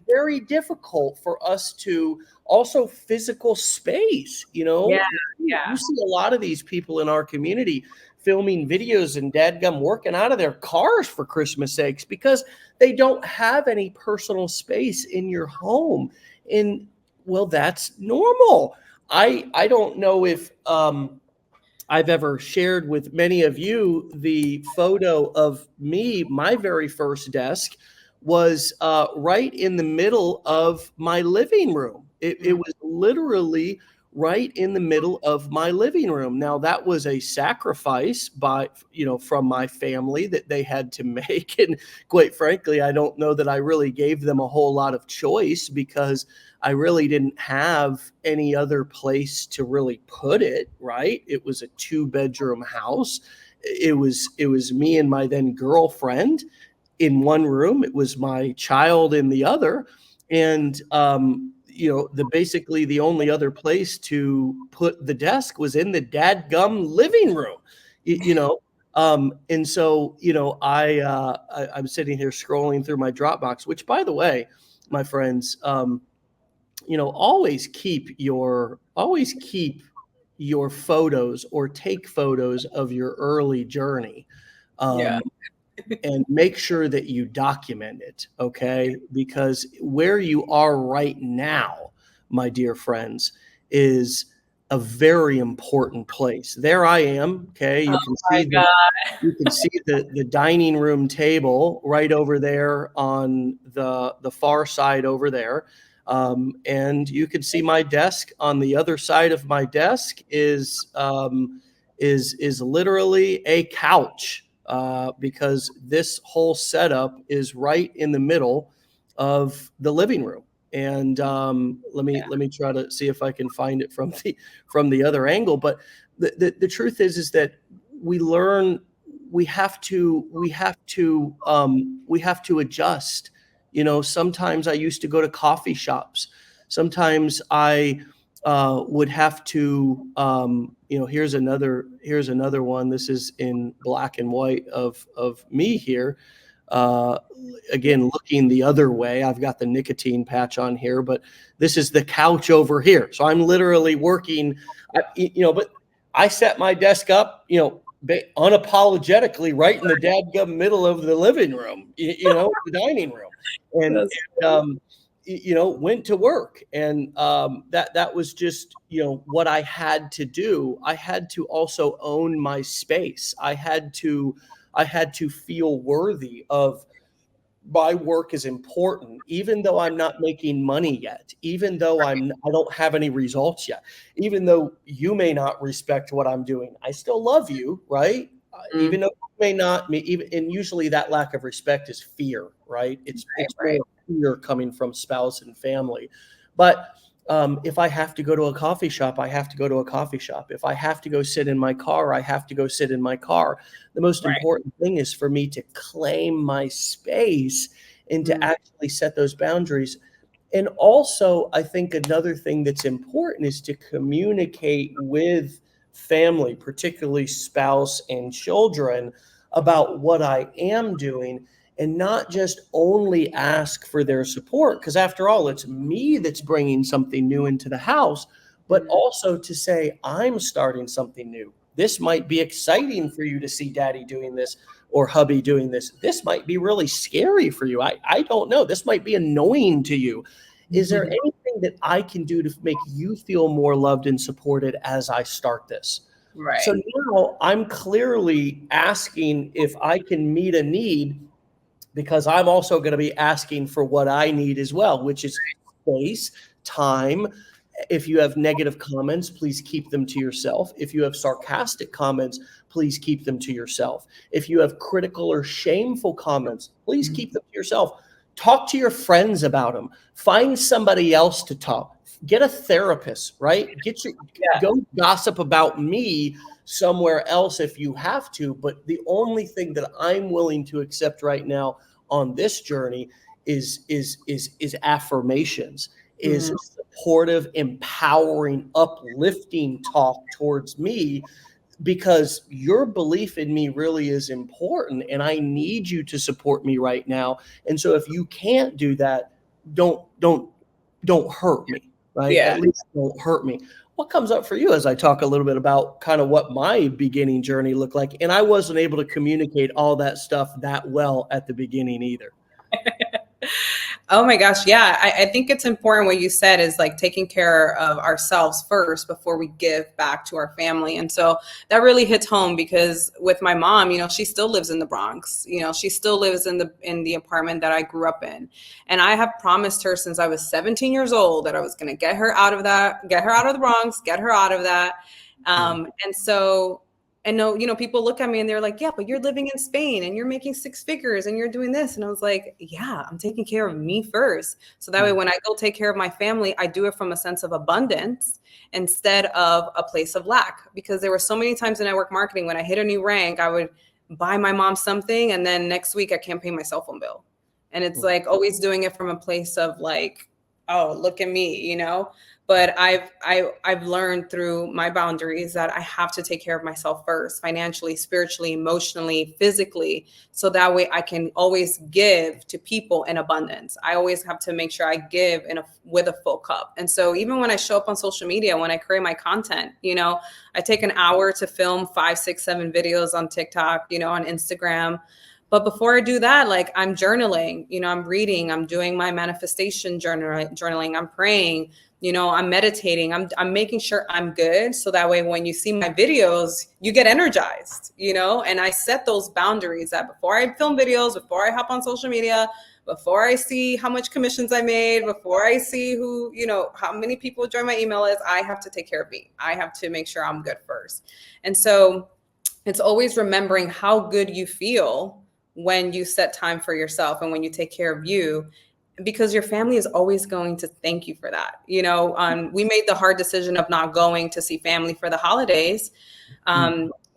very difficult for us to also physical space. You see a lot of these people in our community filming videos and dadgum working out of their cars, for Christmas sakes, because they don't have any personal space in your home. And well, that's normal. I don't know if I've ever shared with many of you the photo of me. My very first desk was right in the middle of my living room. It was literally right in the middle of my living room. Now, that was a sacrifice from my family that they had to make. And quite frankly, I don't know that I really gave them a whole lot of choice, because I really didn't have any other place to really put it, right? It was a 2-bedroom house. It was me and my then girlfriend in one room. It was my child in the other. And basically the only other place to put the desk was in the dadgum living room, and so I'm sitting here scrolling through my Dropbox, which, by the way, my friends, always keep your photos, or take photos of your early journey. And make sure that you document it, okay? Because where you are right now, my dear friends, is a very important place. There I am, okay? You can see the dining room table right over there on the far side over there. And you can see my desk. On the other side of my desk is literally a couch, because this whole setup is right in the middle of the living room. And let me try to see if I can find it from the other angle. But the truth is that we learn. We have to adjust. Sometimes I used to go to coffee shops. Sometimes I would have to, here's another one. This is in black and white of me here. Again, looking the other way. I've got the nicotine patch on here, but this is the couch over here. So I'm literally working, but I set my desk up, unapologetically right in the dadgum middle of the living room, the dining room, and went to work. And that was just, what I had to do. I had to also own my space. I had to feel worthy of my work is important, even though I'm not making money yet, even though I don't have any results yet, even though you may not respect what I'm doing. I still love you, right? Even though you may not, and usually that lack of respect is fear, right? It's more fear coming from spouse and family. But if I have to go to a coffee shop, I have to go to a coffee shop. If I have to go sit in my car, I have to go sit in my car. The most important thing is for me to claim my space and to actually set those boundaries. And also, I think another thing that's important is to communicate with family, particularly spouse and children, about what I am doing, and not just only ask for their support, because after all, it's me that's bringing something new into the house, but also to say, I'm starting something new. This might be exciting for you to see daddy doing this or hubby doing this. This might be really scary for you. I don't know. This might be annoying to you. Is there anything that I can do to make you feel more loved and supported as I start this? Right. So now I'm clearly asking if I can meet a need, because I'm also going to be asking for what I need as well, which is space, time. If you have negative comments, please keep them to yourself. If you have sarcastic comments, please keep them to yourself. If you have critical or shameful comments, please keep them to yourself. Talk to your friends about them. Find somebody else to talk. Get a therapist, right? Go gossip about me somewhere else if you have to. But the only thing that I'm willing to accept right now on this journey is affirmations, is supportive, empowering, uplifting talk towards me, because your belief in me really is important and I need you to support me right now. And so if you can't do that, don't hurt me, right? Yeah. At least don't hurt me. What comes up for you as I talk a little bit about kind of what my beginning journey looked like? And I wasn't able to communicate all that stuff that well at the beginning either. Oh my gosh. Yeah. I think it's important what you said is like taking care of ourselves first before we give back to our family. And so that really hits home, because with my mom, you know, she still lives in the Bronx. You know, she still lives in the apartment that I grew up in. And I have promised her since I was 17 years old that I was going to get her out of the Bronx, get her out of that. And so, and no, you know, people look at me and they're like, yeah, but you're living in Spain and you're making 6 figures and you're doing this. And I was like, yeah, I'm taking care of me first. So that way, when I go take care of my family, I do it from a sense of abundance instead of a place of lack. Because there were so many times in network marketing, when I hit a new rank, I would buy my mom something, and then next week I can't pay my cell phone bill. And it's like always doing it from a place of like, oh, look at me, you know? But I've learned through my boundaries that I have to take care of myself first, financially, spiritually, emotionally, physically, so that way I can always give to people in abundance. I always have to make sure I give with a full cup. And so even when I show up on social media, when I create my content, you know, I take an hour to film 5, 6, 7 videos on TikTok, you know, on Instagram. But before I do that, like I'm journaling, you know, I'm reading, I'm doing my manifestation journaling, I'm praying, you know, I'm meditating, I'm making sure I'm good. So that way, when you see my videos, you get energized, you know, and I set those boundaries that before I film videos, before I hop on social media, before I see how much commissions I made, before I see who, you know, how many people join my email list, I have to take care of me. I have to make sure I'm good first. And so it's always remembering how good you feel when you set time for yourself and when you take care of you, because your family is always going to thank you for that. You know, we made the hard decision of not going to see family for the holidays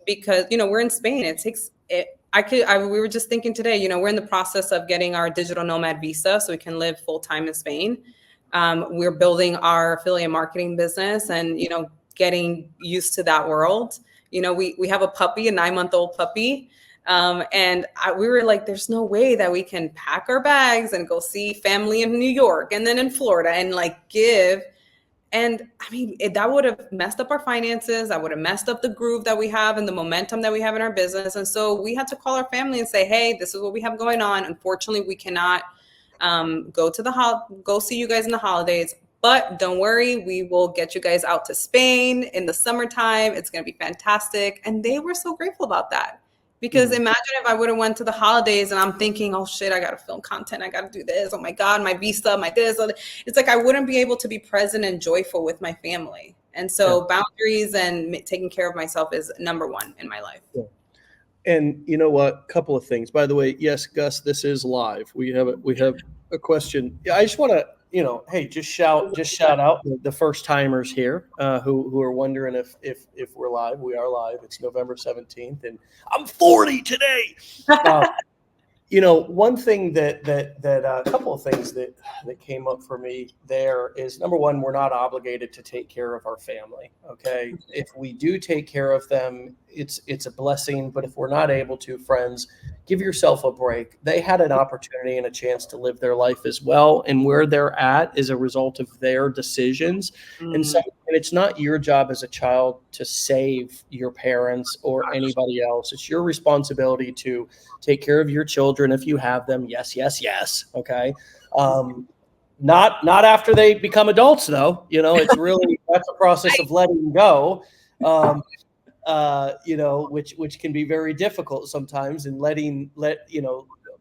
because, you know, we're in Spain. It takes it. We were just thinking today, you know, we're in the process of getting our digital nomad visa so we can live full time in Spain. We're building our affiliate marketing business and, you know, getting used to that world. You know, we have a puppy, a 9-month-old puppy. We were like, there's no way that we can pack our bags and go see family in New York and then in Florida and like give. And I mean, that would have messed up our finances. That would have messed up the groove that we have and the momentum that we have in our business. And so we had to call our family and say, hey, this is what we have going on. Unfortunately, we cannot go see you guys in the holidays. But don't worry, we will get you guys out to Spain in the summertime. It's going to be fantastic. And they were so grateful about that. Because imagine if I would have went to the holidays and I'm thinking, oh shit, I got to film content. I got to do this. Oh my God, my visa, my this. It's like I wouldn't be able to be present and joyful with my family. And so boundaries and taking care of myself is number one in my life. Yeah. And you know what? Couple of things. By the way, yes, Gus, this is live. We have a question. Yeah, I just want to, you know, hey, just shout out the first timers here who are wondering if we're live. We are live. It's November 17th, and I'm 40 today. You know, one thing that a couple of things that came up for me there is, number one, we're not obligated to take care of our family. Okay, if we do take care of them, it's a blessing. But if we're not able to, friends, give yourself a break. They had an opportunity and a chance to live their life as well, and where they're at is a result of their decisions. And so, and it's not your job as a child to save your parents or anybody else. It's your responsibility to take care of your children if you have them. Yes. Okay. Not after they become adults, though. It's really, that's a process of letting go. Which can be very difficult sometimes, and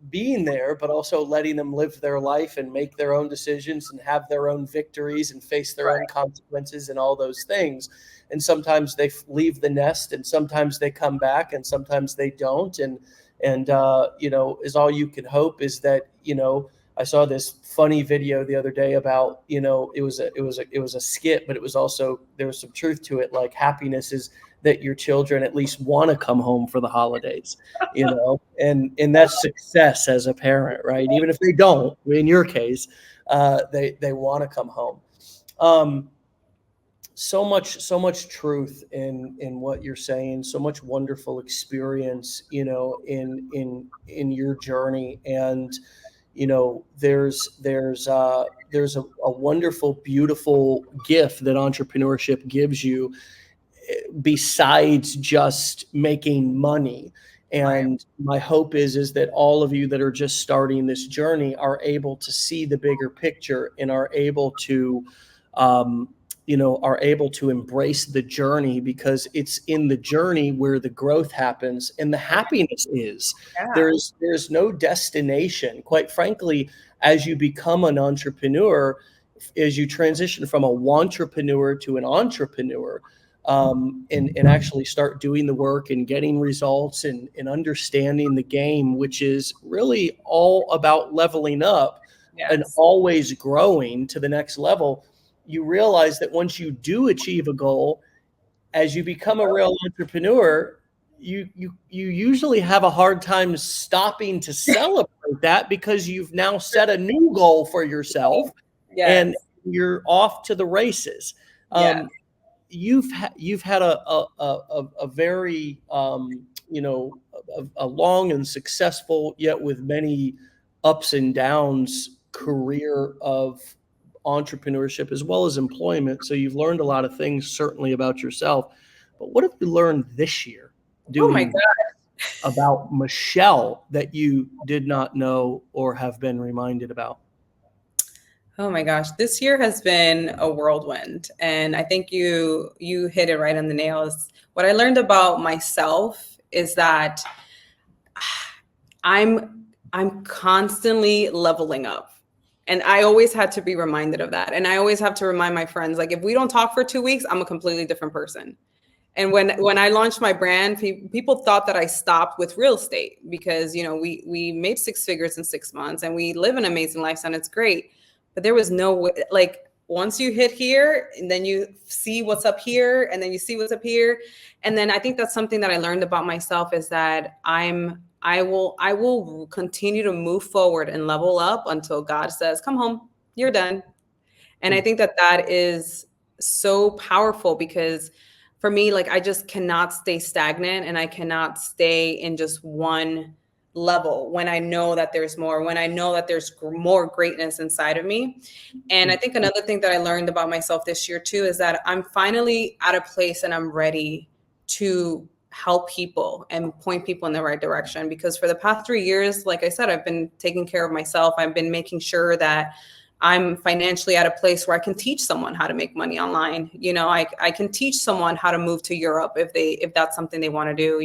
being there, but also letting them live their life and make their own decisions and have their own victories and face their own consequences and all those things. And sometimes they leave the nest, and sometimes they come back, and sometimes they don't. And is all you can hope is that, I saw this funny video the other day about, it was a skit, but it was also, there was some truth to it. Like, happiness is that your children at least want to come home for the holidays, and that's success as a parent, right? Even if they don't, in your case, they want to come home. So much truth in what you're saying, so much wonderful experience, in your journey. And, there's a wonderful, beautiful gift that entrepreneurship gives you, besides just making money. And my hope is that all of you that are just starting this journey are able to see the bigger picture, and are able to embrace the journey, because it's in the journey where the growth happens and the happiness is. Yeah. There's no destination, quite frankly. As you become an entrepreneur, as you transition from a wantrepreneur to an entrepreneur, and actually start doing the work and getting results, and understanding the game, which is really all about leveling up and always growing to the next level. You realize that once you do achieve a goal, as you become a real entrepreneur, you usually have a hard time stopping to celebrate that, because you've now set a new goal for yourself, and you're off to the races. You've had a very a long and successful, yet with many ups and downs, career of entrepreneurship as well as employment. So you've learned a lot of things, certainly, about yourself. But what have you learned this year doing about Michelle that you did not know or have been reminded about? Oh my gosh, this year has been a whirlwind, and I think you hit it right on the nails. What I learned about myself is that I'm constantly leveling up. And I always had to be reminded of that. And I always have to remind my friends, like, if we don't talk for 2 weeks, I'm a completely different person. And when I launched my brand, people thought that I stopped with real estate, because, we made 6 figures in 6 months, and we live an amazing lifestyle, and it's great. But there was no way, like, once you hit here, and then you see what's up here, and then you see what's up here. And then I think that's something that I learned about myself, is that I will continue to move forward and level up until God says, come home, you're done. And I think that is so powerful, because for me, like, I just cannot stay stagnant, and I cannot stay in just one level when I know that there's more, when I know that there's more greatness inside of me. And I think another thing that I learned about myself this year too, is that I'm finally at a place, and I'm ready to help people and point people in the right direction. Because for the past 3 years, like I said, I've been taking care of myself. I've been making sure that I'm financially at a place where I can teach someone how to make money online. I can teach someone how to move to Europe if that's something they want to do.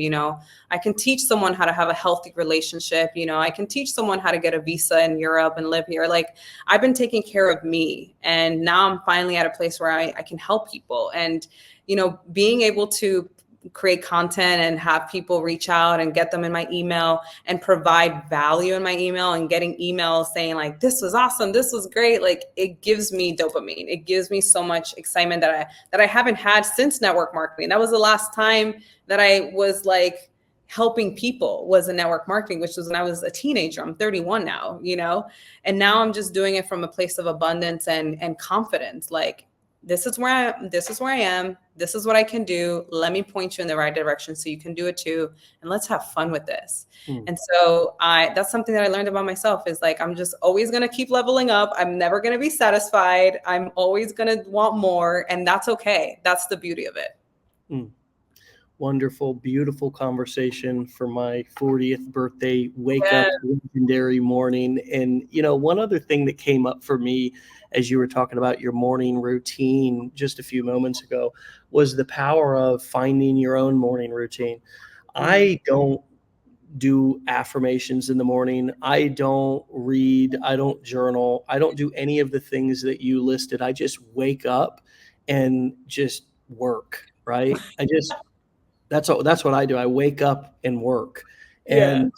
I can teach someone how to have a healthy relationship. I can teach someone how to get a visa in Europe and live here. Like, I've been taking care of me, and now I'm finally at a place where I can help people. And, being able to create content and have people reach out and get them in my email and provide value in my email, and getting emails saying, like, this was awesome, this was great. Like, it gives me dopamine. It gives me so much excitement that I haven't had since network marketing. That was the last time that I was like helping people, was in network marketing, which was when I was a teenager. I'm 31 now, and now I'm just doing it from a place of abundance and confidence. Like, this is where I am. This is what I can do. Let me point you in the right direction so you can do it too. And let's have fun with this. And so that's something that I learned about myself, is like, I'm just always going to keep leveling up. I'm never going to be satisfied. I'm always going to want more. And that's okay. That's the beauty of it. wonderful, beautiful conversation for my 40th birthday wake Yeah. up legendary morning. And, one other thing that came up for me as you were talking about your morning routine just a few moments ago was the power of finding your own morning routine. I don't do affirmations in the morning. I don't read. I don't journal. I don't do any of the things that you listed. I just wake up and just work, right? That's what I do. I wake up and work. Yeah. And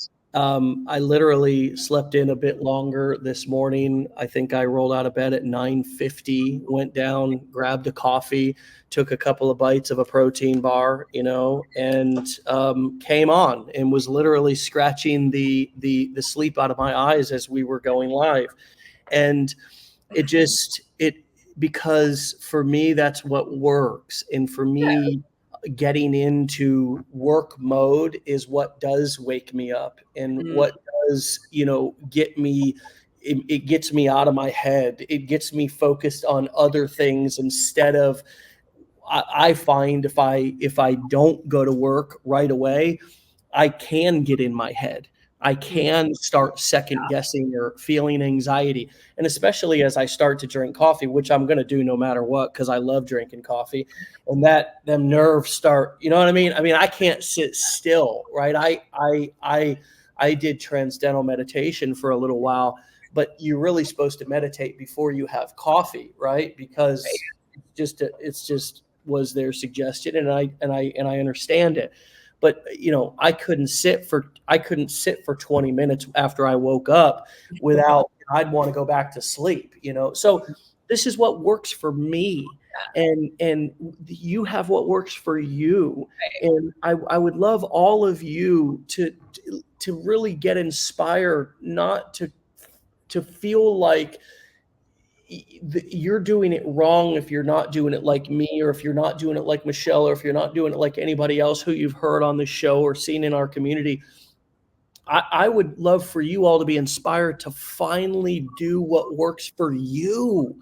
I literally slept in a bit longer this morning. I think I rolled out of bed at 9:50, went down, grabbed a coffee, took a couple of bites of a protein bar, and came on and was literally scratching the sleep out of my eyes as we were going live. And it because for me that's what works, and for me getting into work mode is what does wake me up, and Mm, what does get me, it gets me out of my head. It gets me focused on other things instead of, I find if I don't go to work right away, I can get in my head. I mm, can start second guessing or feeling anxiety. And especially as I start to drink coffee, which I'm going to do no matter what, because I love drinking coffee, and that them nerves start, you know what I mean? I mean, I can't sit still, right? I did transcendental meditation for a little while, but you're really supposed to meditate before you have coffee, right? Because it's just was their suggestion, and I understand it. But I couldn't sit for 20 minutes after I woke up without, I'd want to go back to sleep. So this is what works for me, and you have what works for you. And I would love all of you to really get inspired, not to feel like you're doing it wrong if you're not doing it like me, or if you're not doing it like Michelle, or if you're not doing it like anybody else who you've heard on the show or seen in our community. I would love for you all to be inspired to finally do what works for you,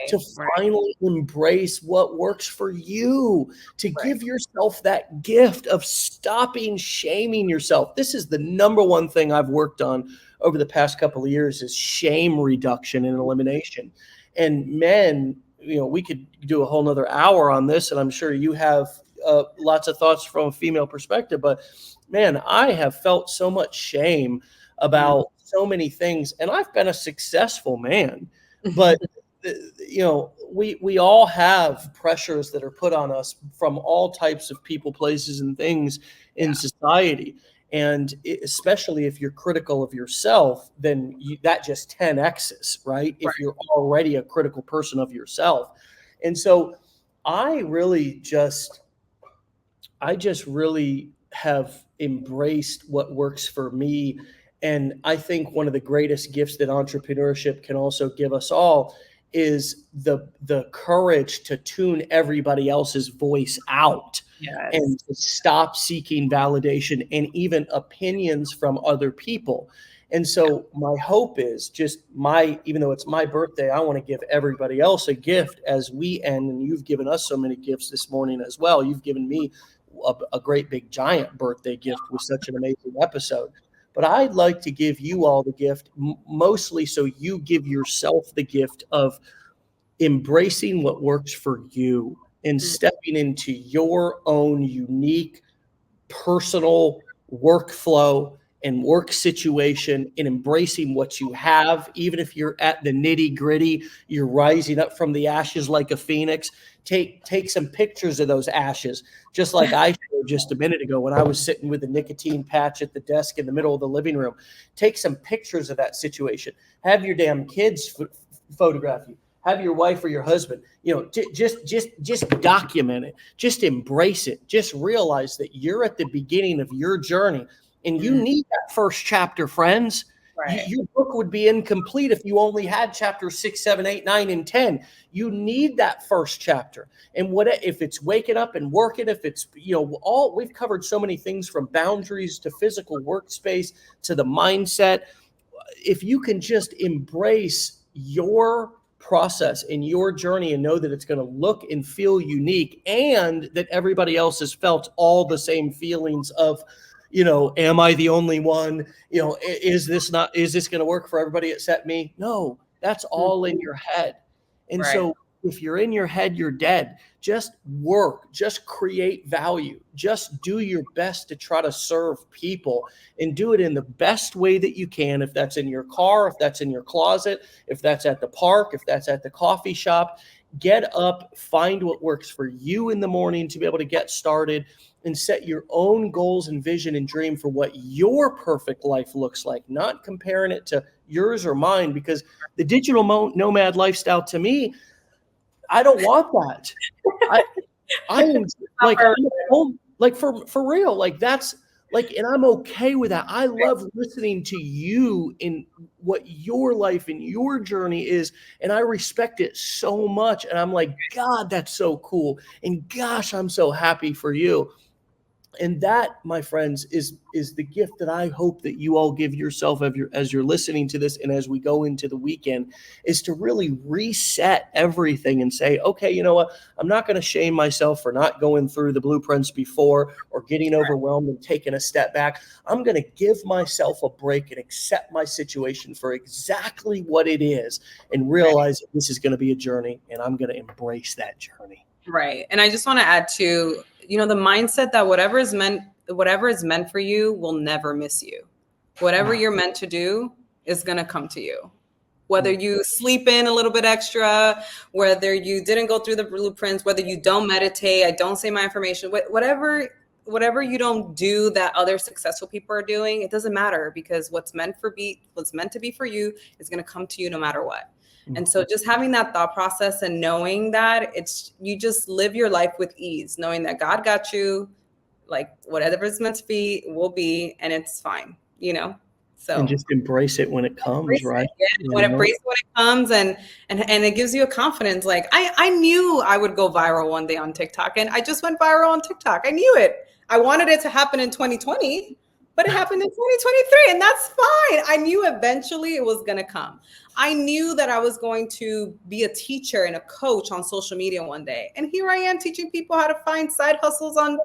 to right. finally embrace what works for you, to Right. give yourself that gift of stopping shaming yourself. This is the number one thing I've worked on over the past couple of years, is shame reduction and elimination. And men, we could do a whole nother hour on this, and I'm sure you have lots of thoughts from a female perspective, but man, I have felt so much shame Mm. about so many things, and I've been a successful man, but we all have pressures that are put on us from all types of people, places, and things in society. And especially if you're critical of yourself, then that just 10x's, right? If you're already a critical person of yourself. And so I really just I just really have embraced what works for me. And I think one of the greatest gifts that entrepreneurship can also give us all is the courage to tune everybody else's voice out, Yes. and to stop seeking validation and even opinions from other people. And so my hope is even though it's my birthday, I want to give everybody else a gift as we end. And you've given us so many gifts this morning as well. You've given me a great big giant birthday gift with such an amazing episode. But I'd like to give you all the gift, mostly so you give yourself the gift of embracing what works for you and Mm. stepping into your own unique personal workflow and work situation, and embracing what you have. Even if you're at the nitty gritty, you're rising up from the ashes like a phoenix. Take some pictures of those ashes, just like I showed just a minute ago when I was sitting with a nicotine patch at the desk in the middle of the living room. Take some pictures of that situation. Have your damn kids photograph you. Have your wife or your husband, just document it. Just embrace it. Just realize that you're at the beginning of your journey, and you Mm. need that first chapter, friends. Right. Your book would be incomplete if you only had chapters 6, 7, 8, 9, and 10. You need that first chapter. And what if it's waking up and working? If it's all we've covered so many things, from boundaries to physical workspace to the mindset. If you can just embrace your process in your journey and know that it's going to look and feel unique, and that everybody else has felt all the same feelings of, am I the only one? Is this going to work for everybody except me? No, that's all in your head. And Right. so if you're in your head, you're dead. Just work, just create value, just do your best to try to serve people, and do it in the best way that you can. If that's in your car, if that's in your closet, if that's at the park, if that's at the coffee shop, get up, find what works for you in the morning to be able to get started, and set your own goals and vision and dream for what your perfect life looks like, not comparing it to yours or mine, because the digital nomad lifestyle, to me, I don't want that. I am like, I'm at home, like for real, like that's like, and I'm okay with that. I love listening to you in what your life and your journey is, and I respect it so much. And I'm like, God, that's so cool. And gosh, I'm so happy for you. And that, my friends, is the gift that I hope that you all give yourself as you're listening to this, and as we go into the weekend, is to really reset everything and say, okay, you know what? I'm not going to shame myself for not going through the blueprints before, or getting overwhelmed and taking a step back. I'm going to give myself a break and accept my situation for exactly what it is, and realize that this is going to be a journey, and I'm going to embrace that journey. Right. And I just want to add to, the mindset that whatever is meant for you will never miss you. Whatever you're meant to do is going to come to you. Whether you sleep in a little bit extra, whether you didn't go through the blueprints, whether you don't meditate, I don't say my affirmation, whatever you don't do that other successful people are doing, it doesn't matter, because what's meant to be for you is going to come to you no matter what. And so just having that thought process and knowing that you just live your life with ease, knowing that God got you, like whatever it's meant to be will be, and it's fine, So and just embrace it when it comes, right? Embrace it when it comes, and it gives you a confidence. Like I knew I would go viral one day on TikTok, and I just went viral on TikTok. I knew it. I wanted it to happen in 2020, but it happened in 2023, and that's fine. I knew eventually it was going to come. I knew that I was going to be a teacher and a coach on social media one day. And here I am teaching people how to find side hustles on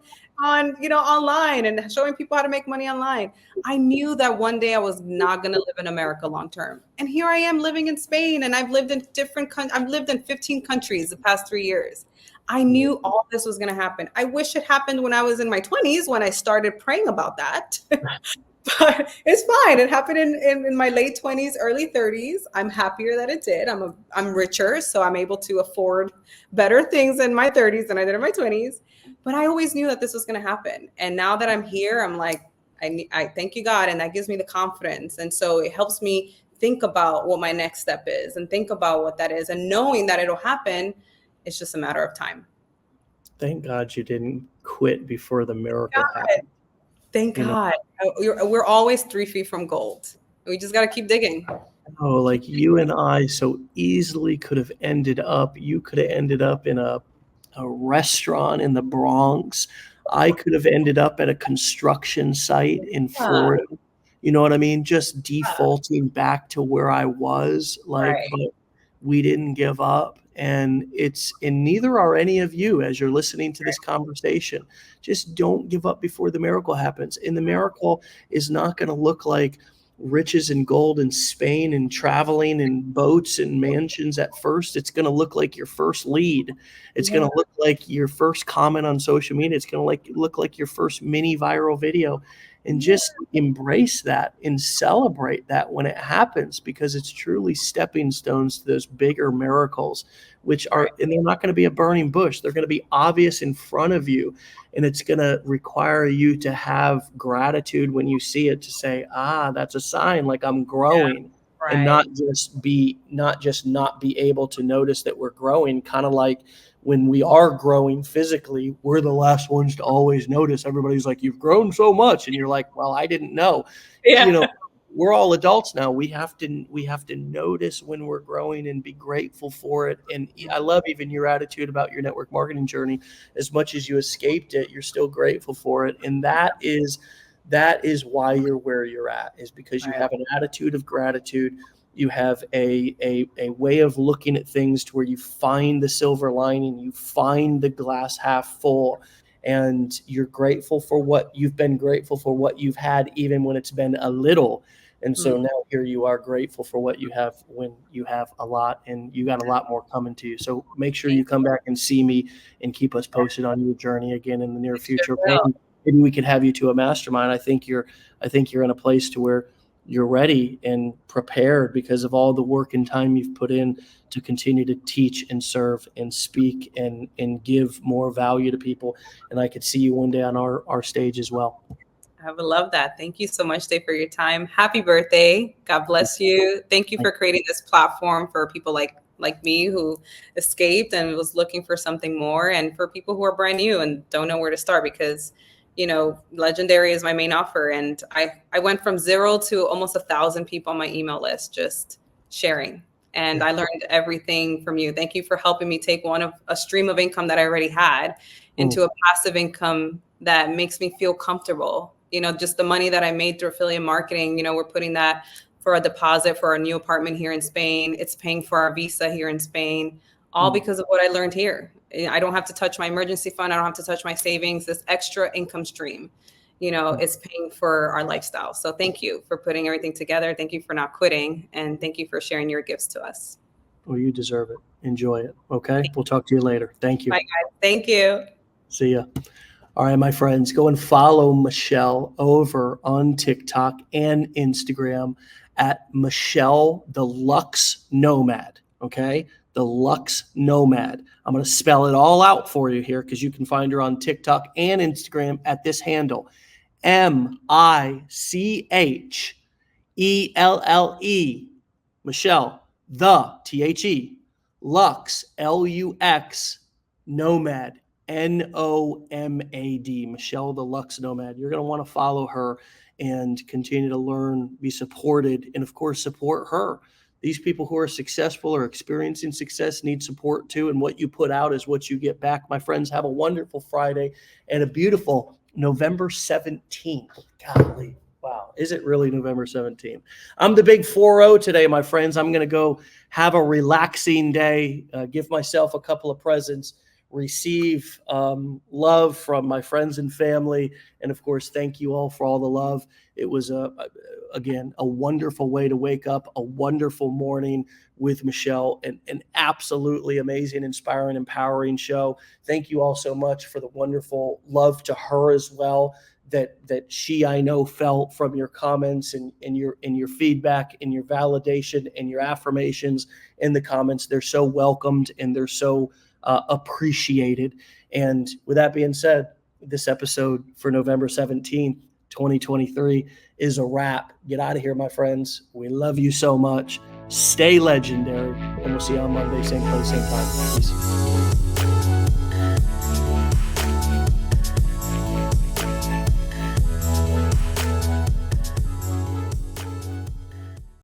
online, and showing people how to make money online. I knew that one day I was not going to live in America long term. And here I am living in Spain, and I've lived in I've lived in 15 countries the past 3 years. I knew all this was going to happen. I wish it happened when I was in my 20s, when I started praying about that. But it's fine. It happened in my late 20s, early 30s. I'm happier that it did. I'm richer, so I'm able to afford better things in my 30s than I did in my 20s. But I always knew that this was going to happen. And now that I'm here, I'm like, I thank you, God. And that gives me the confidence. And so it helps me think about what my next step is, and think about what that is. And knowing that it'll happen, it's just a matter of time. Thank God you didn't quit before the miracle happened. Thank God. We're always 3 feet from gold. We just got to keep digging. Oh, like you and I so easily could have ended up, you could have ended up in a restaurant in the Bronx. I could have ended up at a construction site in Florida. You know what I mean? Just defaulting back to where I was, like, but we didn't give up. And neither are any of you as you're listening to this conversation. Just don't give up before the miracle happens. And the miracle is not going to look like riches and gold in Spain and traveling and boats and mansions at first. It's going to look like your first lead. It's going to look like your first comment on social media. It's going to look like your first mini viral video. And just embrace that and celebrate that when it happens, because it's truly stepping stones to those bigger miracles, and they're not going to be a burning bush. They're going to be obvious in front of you. And it's going to require you to have gratitude when you see it, to say, that's a sign, like I'm growing. And not just not be able to notice that we're growing. Kind of like when we are growing physically, we're the last ones to always notice. Everybody's like, you've grown so much. And you're like, well, I didn't know. We're all adults now. We have to notice when we're growing and be grateful for it. And I love even your attitude about your network marketing journey. As much as you escaped it, you're still grateful for it. And that is why you're where you're at, is because you have an attitude of gratitude. You have a way of looking at things to where you find the silver lining, you find the glass half full, and you're grateful for what you've been grateful for what you've had, even when it's been a little. And so now here you are grateful for what you have when you have a lot, and you got a lot more coming to you. So make sure you come back and see me and keep us posted on your journey again in the near future. Maybe we could have you to a mastermind. I think you're in a place to where you're ready and prepared because of all the work and time you've put in to continue to teach and serve and speak and give more value to people. And I could see you one day on our stage as well. I would love that. Thank you so much, Dave, for your time. Happy birthday. God bless you. Thank you for creating this platform for people like me who escaped and was looking for something more, and for people who are brand new and don't know where to start, because Legendary is my main offer. And I went from 0 to almost 1,000 people on my email list, just sharing. And I learned everything from you. Thank you for helping me take a stream of income that I already had into a passive income that makes me feel comfortable. Just the money that I made through affiliate marketing, we're putting that for a deposit for our new apartment here in Spain. It's paying for our visa here in Spain, all because of what I learned here. I don't have to touch my emergency fund. I don't have to touch my savings. This extra income stream, is paying for our lifestyle. So thank you for putting everything together. Thank you for not quitting. And thank you for sharing your gifts to us. Well, you deserve it. Enjoy it. Okay. We'll talk to you later. Thank you. Bye, guys. Thank you. See ya. All right, my friends, go and follow Michelle over on TikTok and Instagram at Michelle the Lux Nomad. Okay, the Lux Nomad. I'm going to spell it all out for you here because you can find her on TikTok and Instagram at this handle: MICHELLE. Michelle the THE Lux LUX Nomad. NOMAD, Michelle the Lux Nomad. You're going to want to follow her and continue to learn, be supported, and of course, support her. These people who are successful or experiencing success need support too, and what you put out is what you get back. My friends, have a wonderful Friday and a beautiful November 17th. Golly. Wow. Is it really November 17th? I'm the big 4-0 today, my friends. I'm going to go have a relaxing day, give myself a couple of presents, receive love from my friends and family. And of course, thank you all for all the love. It was, again, a wonderful way to wake up, a wonderful morning with Michelle, and an absolutely amazing, inspiring, empowering show. Thank you all so much for the wonderful love to her as well that she, I know, felt from your comments and your feedback and your validation and your affirmations in the comments. They're so welcomed and they're so appreciated. And with that being said, this episode for November 17th, 2023 is a wrap. Get out of here, my friends. We love you so much. Stay legendary, and we'll see you on Monday, same place, same time. Peace.